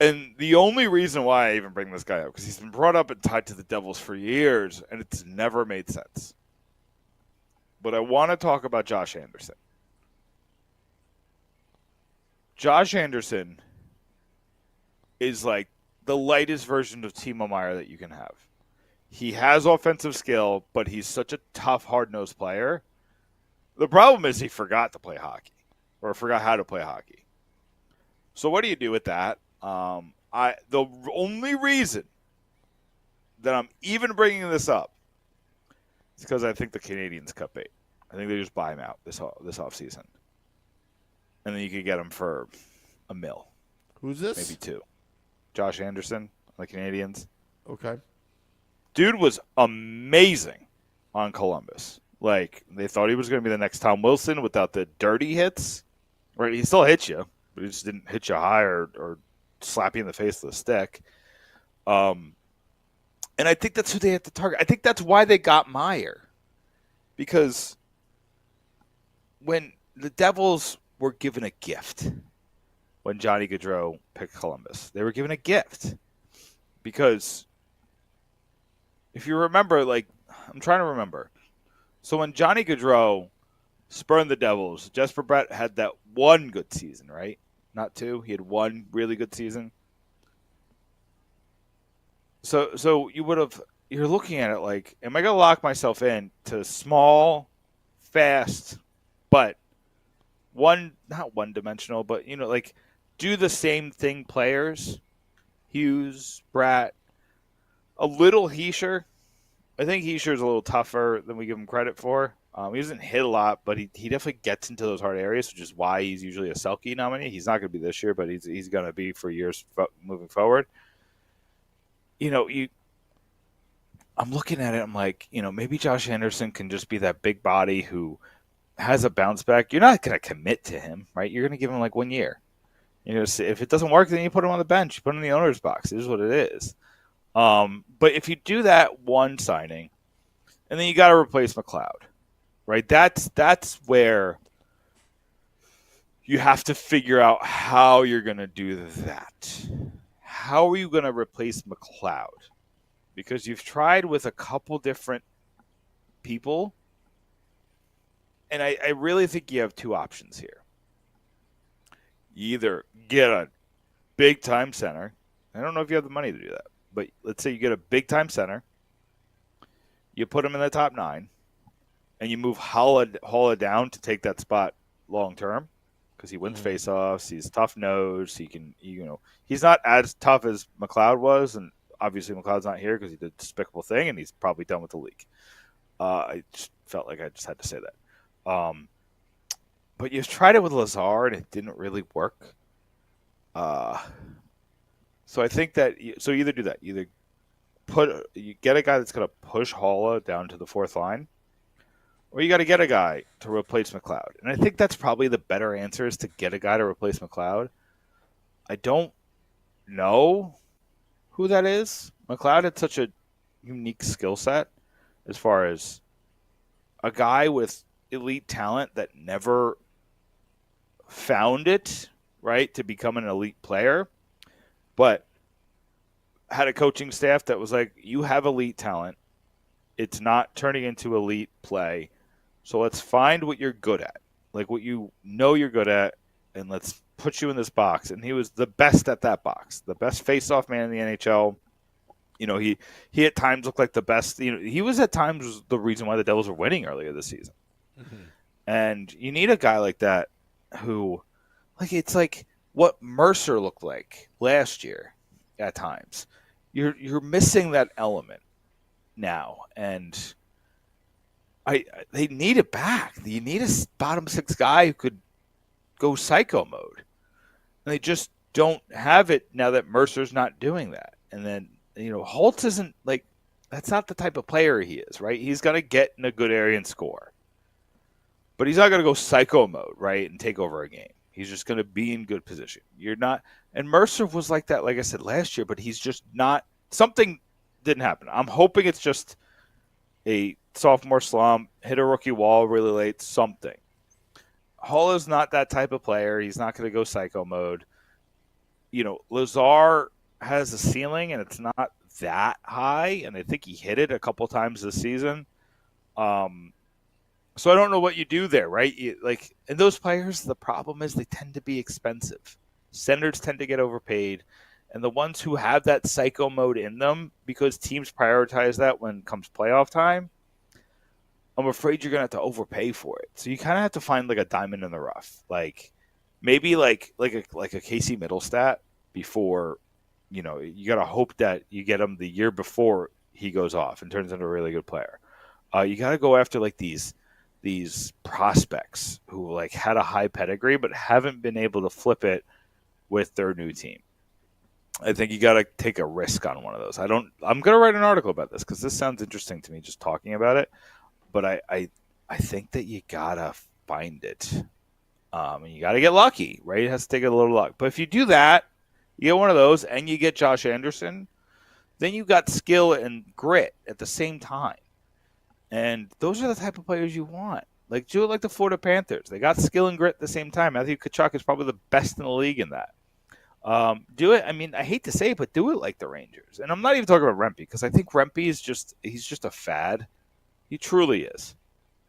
And the only reason why I even bring this guy up, because he's been brought up and tied to the Devils for years, and it's never made sense. But I want to talk about Josh Anderson. Josh Anderson is like the lightest version of Timo Meier that you can have. He has offensive skill, but he's such a tough, hard-nosed player. The problem is he forgot to play hockey, or forgot how to play hockey. So what do you do with that? The only reason that I'm even bringing this up is because I think the Canadians cut bait. I think they just buy him out this offseason. And then you could get him for $1 million. Who's this? Maybe 2. Josh Anderson, the Canadians. Okay. Dude was amazing on Columbus. Like, they thought he was going to be the next Tom Wilson without the dirty hits. Right? He still hits you, but he just didn't hit you high or slap you in the face with a stick. And I think that's who they had to target. I think that's why they got Meier. Because when the Devils were given a gift when Johnny Gaudreau picked Columbus, they were given a gift. Because if you remember, like, I'm trying to remember. So when Johnny Gaudreau spurned the Devils, Jesper Brett had that one good season, right? Not 2. He had one really good season. So you're looking at it like, am I going to lock myself in to small, fast, but not one-dimensional, but, like, do the same thing players? Hughes, Bratt, a little Heischer. I think Heischer's a little tougher than we give him credit for. He doesn't hit a lot, but he definitely gets into those hard areas, which is why he's usually a Selke nominee. He's not going to be this year, but he's going to be for years moving forward. I'm looking at it. I'm like, maybe Josh Anderson can just be that big body who has a bounce back. You're not going to commit to him, right? You're going to give him like 1 year. If it doesn't work, then you put him on the bench. You put him in the owner's box. It is what it is. But if you do that one signing, and then you got to replace McLeod, right? That's where you have to figure out how you're going to do that. How are you going to replace McLeod? Because you've tried with a couple different people, and I really think you have 2 options here. You either get a big-time center. I don't know if you have the money to do that, but let's say you get a big-time center. You put him in the top 9, and you move Holla down to take that spot long-term because he wins face-offs. He's tough-nosed. He's not as tough as McLeod was, and obviously McLeod's not here because he did a despicable thing, and he's probably done with the league. I just felt like I just had to say that. But you've tried it with Lazar, and it didn't really work. So I think that so either do that. Either you get a guy that's going to push Holla down to the 4th line, or you got to get a guy to replace McLeod. And I think that's probably the better answer is to get a guy to replace McLeod. I don't know who that is. McLeod had such a unique skill set as far as a guy with elite talent that never found it, right, to become an elite player, but had a coaching staff that was like, you have elite talent. It's not turning into elite play. So let's find what you're good at, like what you know you're good at, and let's put you in this box. And he was the best at that box, the best face-off man in the NHL. He at times looked like the best. He was at times the reason why the Devils were winning earlier this season. Mm-hmm. And you need a guy like that who, like, it's like what Mercer looked like last year at times. You're missing that element now, and they need it back. You need a bottom 6 guy who could go psycho mode, and they just don't have it now that Mercer's not doing that. And then Holtz isn't like, that's not the type of player he is, right? He's gonna get in a good area and score, but he's not gonna go psycho mode, right, and take over a game. He's just gonna be in good position. You're not, and Mercer was like that, like I said last year, but he's just not. Something didn't happen. I'm hoping it's just a sophomore slump, hit a rookie wall really late, something. Hull is not that type of player. He's not going to go psycho mode. Lazar has a ceiling, and it's not that high, and I think he hit it a couple times this season. So I don't know what you do there, right? And those players, the problem is they tend to be expensive. Centers tend to get overpaid, and the ones who have that psycho mode in them, because teams prioritize that when it comes playoff time, I'm afraid you're going to have to overpay for it. So you kind of have to find like a diamond in the rough, maybe like a Casey Middlestat before, you got to hope that you get him the year before he goes off and turns into a really good player. You got to go after like these prospects who had a high pedigree but haven't been able to flip it with their new team. I think you got to take a risk on one of those. I'm going to write an article about this because this sounds interesting to me just talking about it. But I think that you got to find it. And you got to get lucky, right? It has to take a little luck. But if you do that, you get one of those and you get Josh Anderson, then you got skill and grit at the same time. And those are the type of players you want. Do it like the Florida Panthers. They got skill and grit at the same time. Matthew Tkachuk is probably the best in the league in that. Do it. I mean, I hate to say it, but do it like the Rangers. And I'm not even talking about Rempe because I think Rempe is he's just a fad. He truly is.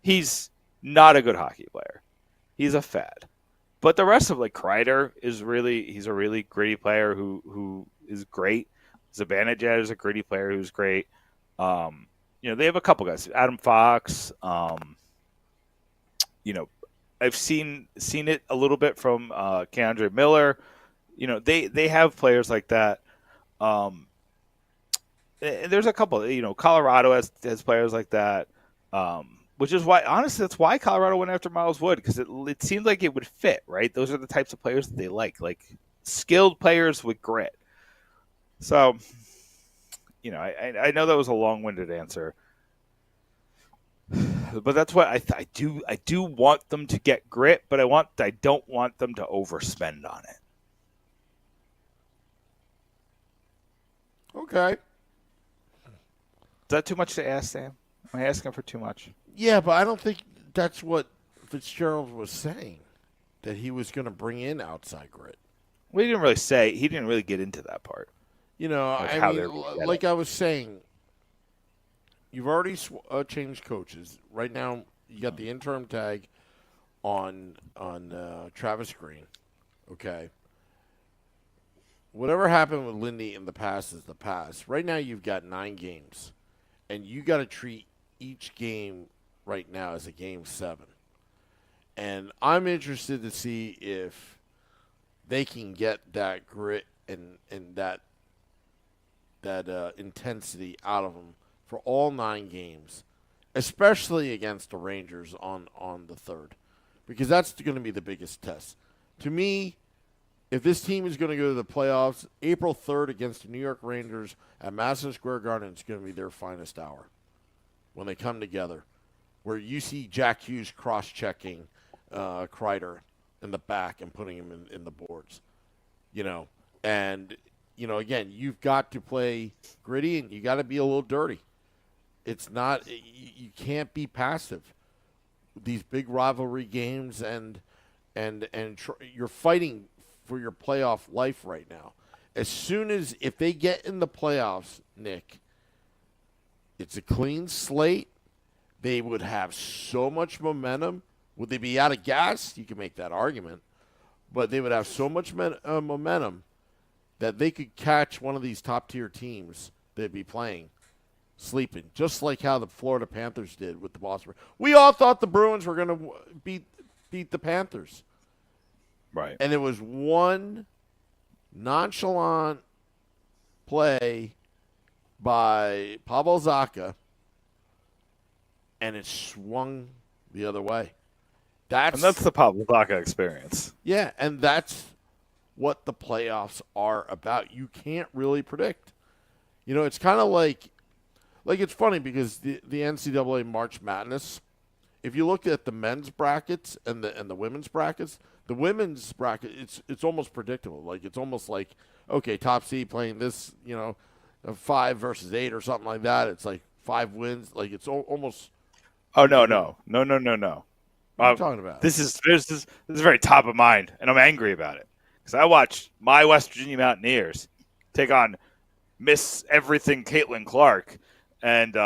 He's not a good hockey player. He's a fad. But the rest of Kreider he's a really gritty player who is great. Zibanejad is a gritty player who's great. They have a couple guys. Adam Fox. I've seen it a little bit from Keandre Miller. They have players like that. There's a couple. Colorado has players like that, which is why, honestly, that's why Colorado went after Miles Wood because it seemed like it would fit, right? Those are the types of players that they like skilled players with grit. So, I know that was a long-winded answer, but that's what I do want them to get grit, but I don't want them to overspend on it. Okay. Is that too much to ask, Sam? Am I asking for too much? Yeah, but I don't think that's what Fitzgerald was saying, that he was going to bring in outside grit. Well, he didn't really get into that part. Like I was saying, you've already changed coaches. Right now, you got the interim tag on Travis Green. Okay. Whatever happened with Lindy in the past is the past. Right now, you've got 9 games, and you got to treat each game right now as a game 7. And I'm interested to see if they can get that grit and that intensity out of them for all 9 games, especially against the Rangers on the 3rd, because that's going to be the biggest test. To me, if this team is going to go to the playoffs, April 3rd against the New York Rangers at Madison Square Garden is going to be their finest hour when they come together, where you see Jack Hughes cross-checking Kreider in the back and putting him in the boards. And, again, you've got to play gritty and you got to be a little dirty. It's not – you can't be passive. These big rivalry games and you're fighting – for your playoff life right now. If they get in the playoffs, Nick, it's a clean slate. They would have so much momentum. Would they be out of gas? You can make that argument. But they would have so much momentum that they could catch one of these top-tier teams they'd be playing sleeping, just like how the Florida Panthers did with the Boston. We all thought the Bruins were going to beat the Panthers. Right. And it was one nonchalant play by Pavel Zacha, and it swung the other way. And that's the Pavel Zacha experience. Yeah, and that's what the playoffs are about. You can't really predict. It's kind of like it's funny because the NCAA March Madness, if you look at the men's brackets and the women's brackets, the women's bracket, it's almost predictable. It's almost like, okay, top seed playing this, 5 versus 8 or something like that. It's like 5 wins. Like it's almost. Oh no. What are you talking about? This is very top of mind, and I'm angry about it because I watched my West Virginia Mountaineers take on Miss Everything Caitlin Clark, and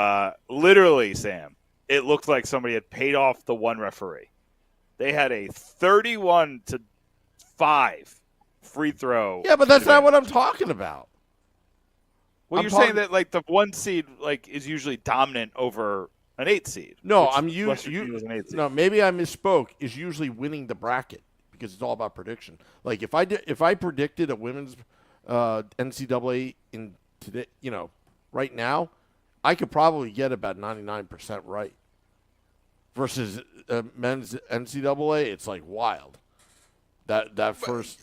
literally, Sam, it looked like somebody had paid off the one referee. They had a 31-5 free throw. Yeah, but that's not what I'm talking about. Well, you're saying that like the 1 seed like is usually dominant over an 8 seed. No, No, maybe I misspoke. Is usually winning the bracket because it's all about prediction. Like if I predicted a women's NCAA in today, right now, I could probably get about 99% right. Versus men's NCAA, it's like wild. That first.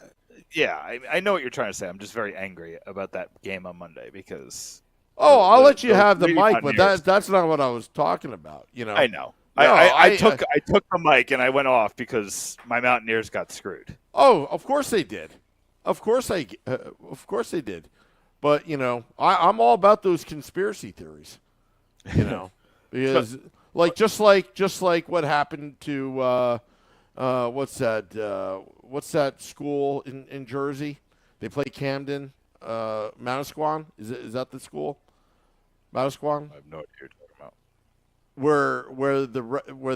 Yeah, I know what you're trying to say. I'm just very angry about that game on Monday because. Oh, I'll let you have the mic, but that's not what I was talking about. I know. No, I took the mic and I went off because my Mountaineers got screwed. Oh, of course they did. Of course they did. But I'm all about those conspiracy theories. Because just like what happened to what's that school in Jersey? They play Camden, Manasquan. Is that the school? Manasquan? I have no idea what you're talking about. Where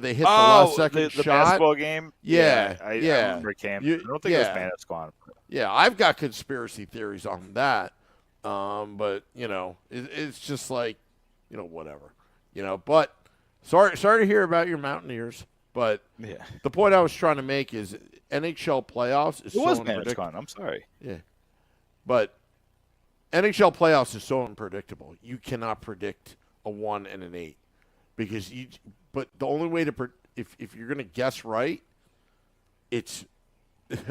they hit the last second the shot. basketball game. Yeah, I remember Camden. I don't think it was Manasquan. Yeah, I've got conspiracy theories on that. But it's just like whatever. But sorry to hear about your Mountaineers. But the point I was trying to make is NHL playoffs is so unpredictable. I'm sorry. Yeah, but NHL playoffs is so unpredictable. You cannot predict a 1 and an 8 because But the only way to if you're going to guess right, it's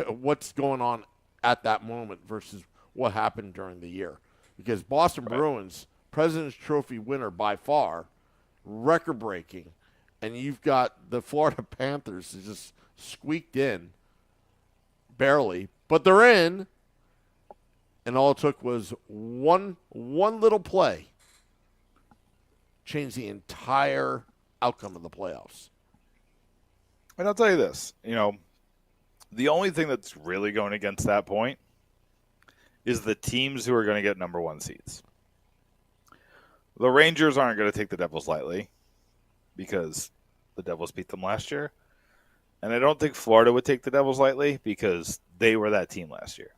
what's going on at that moment versus what happened during the year. Because Boston Bruins, President's Trophy winner by far, record-breaking, and you've got the Florida Panthers who just squeaked in, barely, but they're in, and all it took was one little play, changed the entire outcome of the playoffs. And I'll tell you this, the only thing that's really going against that point is the teams who are going to get number 1 seeds. The Rangers aren't going to take the Devils lightly because the Devils beat them last year. And I don't think Florida would take the Devils lightly because they were that team last year.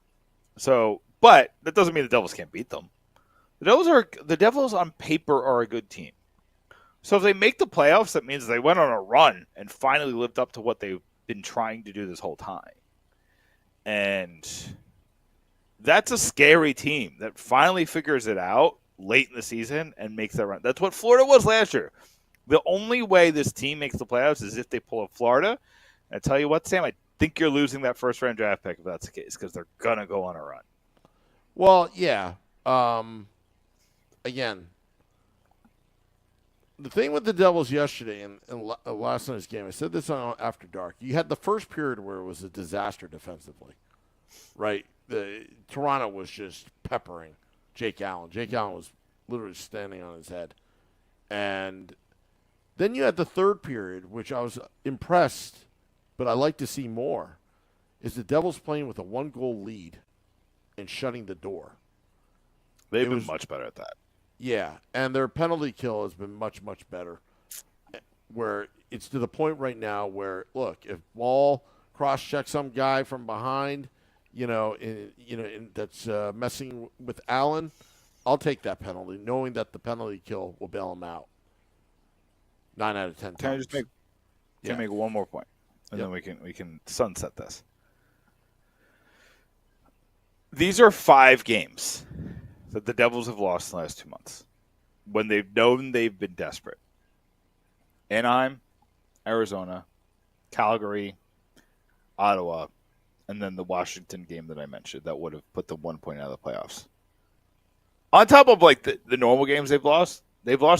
So, but that doesn't mean the Devils can't beat them. The Devils on paper are a good team. So if they make the playoffs, that means they went on a run and finally lived up to what they've been trying to do this whole time. And that's a scary team that finally figures it out late in the season and makes that run. That's what Florida was last year. The only way this team makes the playoffs is if they pull up Florida. And I tell you what, Sam, I think you're losing that first-round draft pick if that's the case because they're going to go on a run. Well, yeah. Again, the thing with the Devils yesterday and last night's game, I said this on After Dark. You had the first period where it was a disaster defensively, right? Toronto was just peppering Jake Allen. Jake Allen was literally standing on his head. And then you had the third period, which I was impressed, but I like to see more, is the Devils playing with a 1-goal lead and shutting the door. They've been much better at that. Yeah, and their penalty kill has been much, much better. Where it's to the point right now where, look, if Ball cross-checks some guy from behind, that's messing with Allen, I'll take that penalty, knowing that the penalty kill will bail him out. 9 out of 10 times. Can I just make one more point, and then we can sunset this. These are 5 games that the Devils have lost in the last 2 months when they've known they've been desperate. Anaheim, Arizona, Calgary, Ottawa, and then the Washington game that I mentioned that would have put them 1 point out of the playoffs. On top of like the normal games they've lost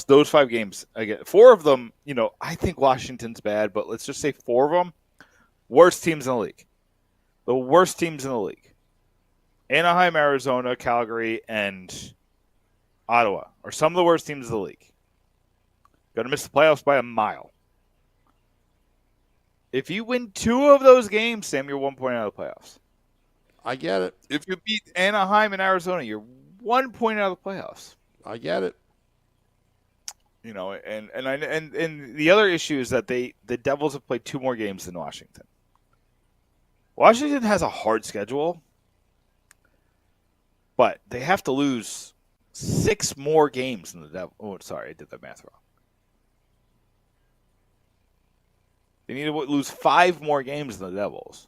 those 5 games. Again, 4 of them, I think Washington's bad, but let's just say 4 of them, worst teams in the league. The worst teams in the league. Anaheim, Arizona, Calgary, and Ottawa are some of the worst teams in the league. Going to miss the playoffs by a mile. If you win 2 of those games, Sam, you're 1 point out of the playoffs. I get it. If you beat Anaheim and Arizona, you're 1 point out of the playoffs. I get it. You know, and the other issue is that the Devils have played 2 more games than Washington. Washington has a hard schedule, but they have to lose 6 more games than the Devils. Oh, sorry, I did that math wrong. They need to lose 5 more games than the Devils.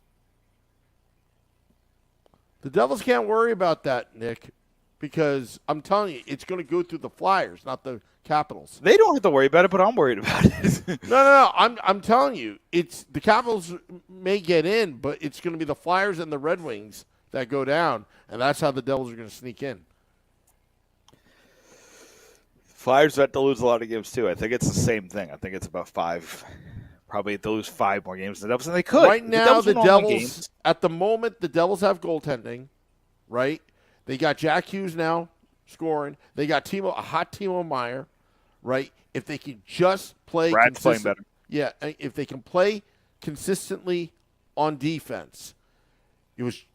The Devils can't worry about that, Nick, because I'm telling you, it's going to go through the Flyers, not the Capitals. They don't have to worry about it, but I'm worried about it. No. I'm telling you, it's the Capitals may get in, but it's going to be the Flyers and the Red Wings that go down, and that's how the Devils are going to sneak in. Flyers have to lose a lot of games too. I think it's the same thing. I think it's about 5. Probably to lose 5 more games than the Devils, and they could. Right now, the Devils, at the moment, the Devils have goaltending, right? They got Jack Hughes now scoring. They got a hot Timo Meier, right? If they can just play Brad's playing better. Yeah, if they can play consistently on defense. It was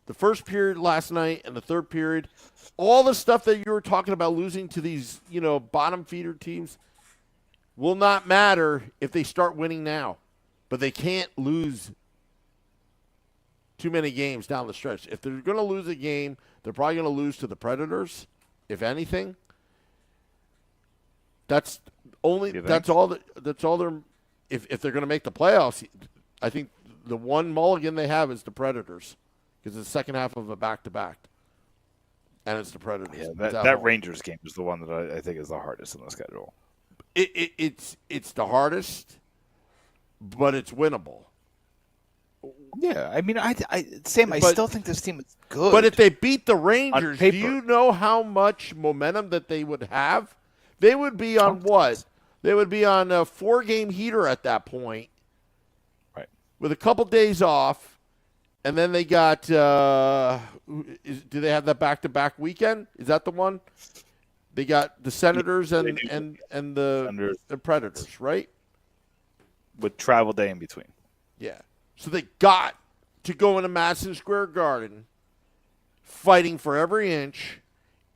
the first period last night and the third period. All the stuff that you were talking about losing to these, bottom feeder teams will not matter if they start winning now. But they can't lose too many games down the stretch. If they're going to lose a game, they're probably going to lose to the Predators, if anything. That's all they're if they're going to make the playoffs. I think the one mulligan they have is the Predators, because it's the second half of a back-to-back. And it's the Predators. Yeah, that Rangers game is the one that I think is the hardest in the schedule. It's the hardest, but it's winnable. Yeah, I mean, Sam, I still think this team is good. But if they beat the Rangers, do you know how much momentum that they would have? They would be on what? They would be on a 4-game heater at that point, right? With a couple days off, and then they got. Do they have that back-to-back weekend? Is that the one? They got the Senators and the Predators, right? With travel day in between. Yeah. So they got to go into Madison Square Garden fighting for every inch.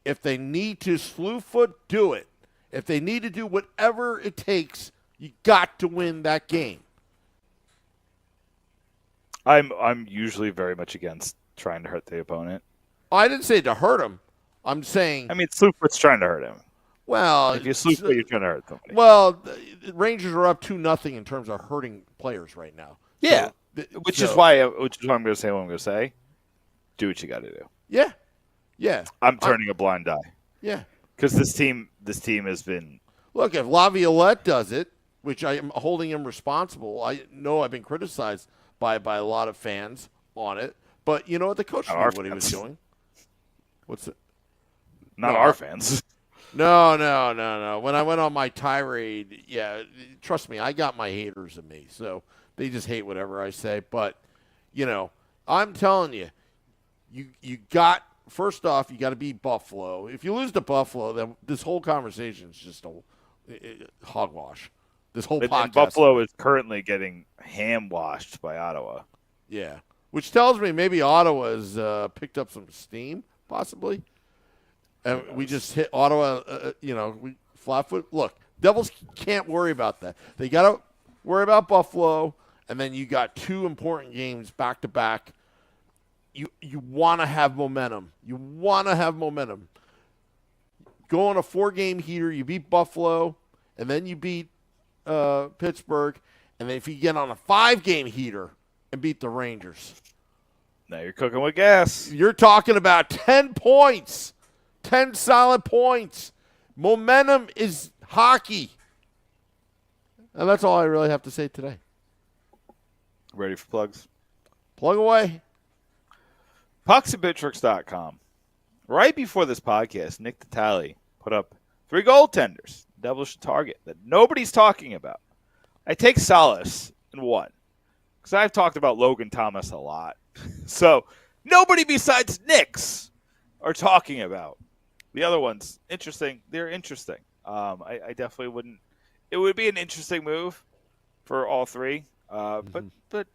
If they need to slew foot, do it. If they need to do whatever it takes, you got to win that game. I'm usually very much against trying to hurt the opponent. I didn't say to hurt him. I'm saying... I mean, Slewfoot's trying to hurt him. Well... If you Slewfoot, you're trying to hurt somebody. Well, the Rangers are up 2-0 in terms of hurting players right now. Yeah, which is why I'm going to say what I'm going to say. Do what you got to do. Yeah. I'm turning a blind eye. Yeah. Because this team has been... Look, if Laviolette does it, which I am holding him responsible, I know I've been criticized by a lot of fans on it, but you know what? The coach knew what he was doing. What's it? Not our fans. No. When I went on my tirade, trust me, I got my haters in me. So they just hate whatever I say. But, I'm telling you, you got, first off, you got to beat Buffalo. If you lose to Buffalo, then this whole conversation is just a hogwash. This whole podcast. And Buffalo is currently getting ham-washed by Ottawa. Yeah, which tells me maybe Ottawa has picked up some steam, possibly. And we just hit Ottawa, we flat-foot. Look, Devils can't worry about that. They got to worry about Buffalo, and then you got 2 important games back-to-back. You want to have momentum. Go on a 4-game heater. You beat Buffalo, and then you beat Pittsburgh, and then if you get on a 5-game heater and beat the Rangers. Now you're cooking with gas. You're talking about 10 points. 10 solid points. Momentum is hockey. And that's all I really have to say today. Ready for plugs? Plug away. PucksandBitchworks.com. Right before this podcast, Nick Tatali put up 3 goaltenders Devils should target that nobody's talking about. I take solace in one, because I've talked about Logan Thomas a lot. So nobody besides Knicks are talking about. The other ones, interesting. They're interesting. I definitely wouldn't. it would be an interesting move for all three. But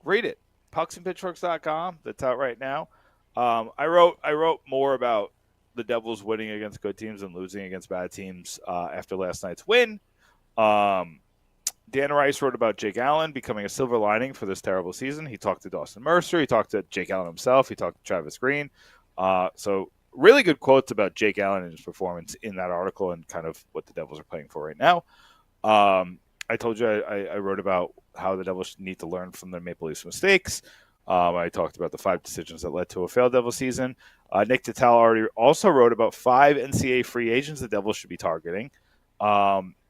read it. pucksandpitchforks.com. That's out right now. I wrote more about the Devils winning against good teams and losing against bad teams after last night's win. Dan Rice wrote about Jake Allen becoming a silver lining for this terrible season. He talked to Dawson Mercer. He talked to Jake Allen himself. He talked to Travis Green. So really good quotes about Jake Allen and his performance in that article and kind of what the Devils are playing for right now. I told you I wrote about how the Devils need to learn from their Maple Leafs mistakes. I talked about the 5 decisions that led to a failed Devil season. Nick Tatal already also wrote about 5 NCAA free agents the Devils should be targeting.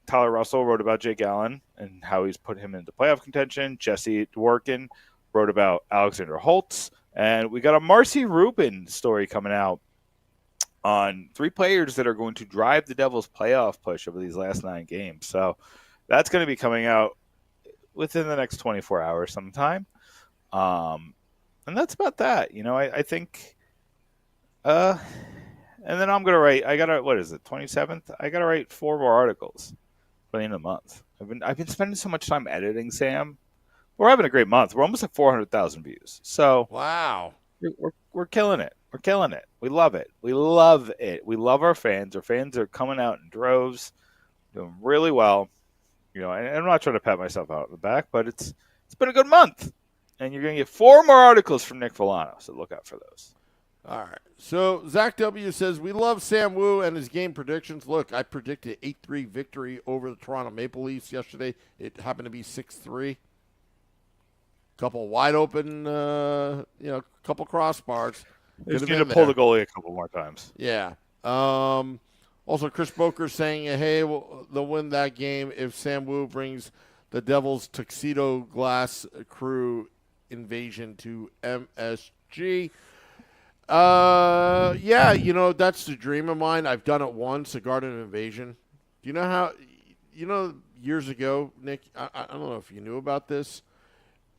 Tyler Russell wrote about Jake Allen and how he's put him into playoff contention. Jesse Dworkin wrote about Alexander Holtz. And we got a Marcy Rubin story coming out on 3 players that are going to drive the Devils' playoff push over these last 9 games. So that's going to be coming out within the next 24 hours sometime. And that's about that. I think and then I'm going to write, what is it, 27th? I got to write 4 more articles by the end of the month. I've been spending so much time editing, Sam. We're having a great month. We're almost at 400,000 views. So wow, we're killing it. We're killing it. We love it. We love it. We love our fans. Our fans are coming out in droves, doing really well. And I'm not trying to pat myself out on the back, but it's been a good month. And you're going to get 4 more articles from Nick Villano, so look out for those. All right. So Zach W. says, we love Sam Wu and his game predictions. Look, I predicted 8-3 victory over the Toronto Maple Leafs yesterday. It happened to be 6-3. Couple wide open, couple crossbars. Just need to pull the goalie a couple more times. Yeah. Also, Chris Boker saying, hey, they'll win that game if Sam Wu brings the Devils' tuxedo glass crew invasion to MSG. That's the dream of mine. I've done it once, a Garden Invasion. Do you know how, years ago, Nick, I don't know if you knew about this.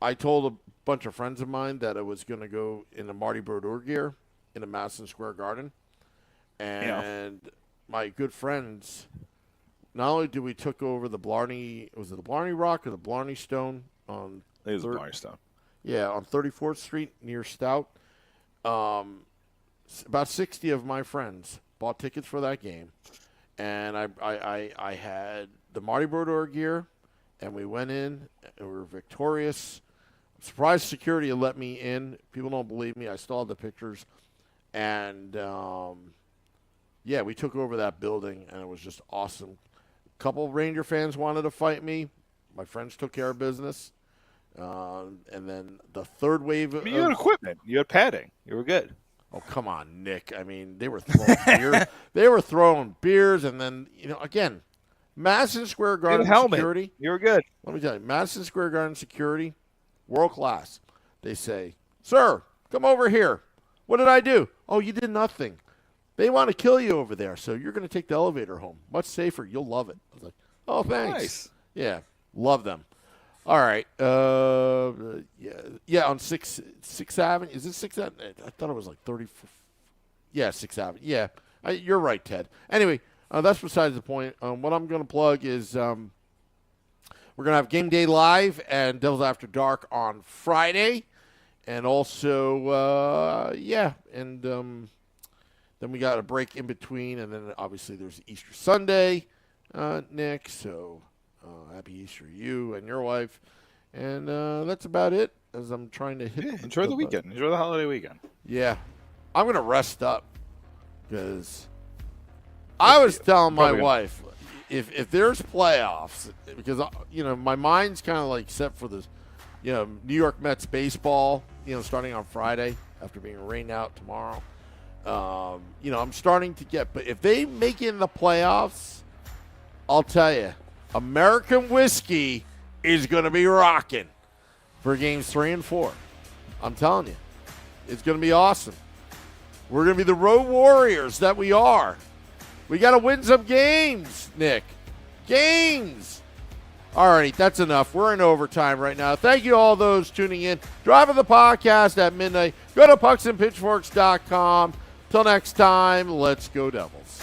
I told a bunch of friends of mine that I was going to go in the Marty Brodeur gear in a Madison Square Garden. And my good friends, not only did we took over the Blarney, was it the Blarney Rock or the Blarney Stone? It was the Blarney Stone. Yeah, on 34th Street near Stout. About 60 of my friends bought tickets for that game. And I had the Marty Brodeur gear, and we went in, and we were victorious. Surprised security had let me in. People don't believe me. I still have the pictures. And, we took over that building, and it was just awesome. A couple of Ranger fans wanted to fight me. My friends took care of business. And then the third wave of... You had equipment. You had padding. You were good. Oh, come on, Nick. I mean, they were throwing beer. They were throwing beers, and then, again, Madison Square Garden security. You were good. Let me tell you, Madison Square Garden security, world class. They say, sir, come over here. What did I do? Oh, you did nothing. They want to kill you over there, so you're going to take the elevator home. Much safer. You'll love it. I was like, oh, thanks. Nice. Yeah, love them. All right. On 6th Avenue. Is it 6th Avenue? I thought it was like 30. Yeah, 6th Avenue. Yeah, you're right, Ted. Anyway, that's besides the point. What I'm going to plug is we're going to have Game Day Live and Devils After Dark on Friday. And also, then we got a break in between. And then obviously there's Easter Sunday, Nick. So happy Easter to you and your wife. And that's about it as I'm trying to hit. Enjoy the weekend. Enjoy the holiday weekend. Yeah. I'm going to rest up because I was telling my wife if there's playoffs, because, my mind's kind of like set for this, New York Mets baseball, starting on Friday after being rained out tomorrow. I'm starting to get, but if they make it in the playoffs, I'll tell you, American whiskey is going to be rocking for games 3 and 4. I'm telling you, it's going to be awesome. We're going to be the road warriors that we are. We got to win some games, Nick. Games. All right, that's enough. We're in overtime right now. Thank you all those tuning in. Driving the podcast at midnight. Go to pucksandpitchforks.com. Till next time, let's go Devils.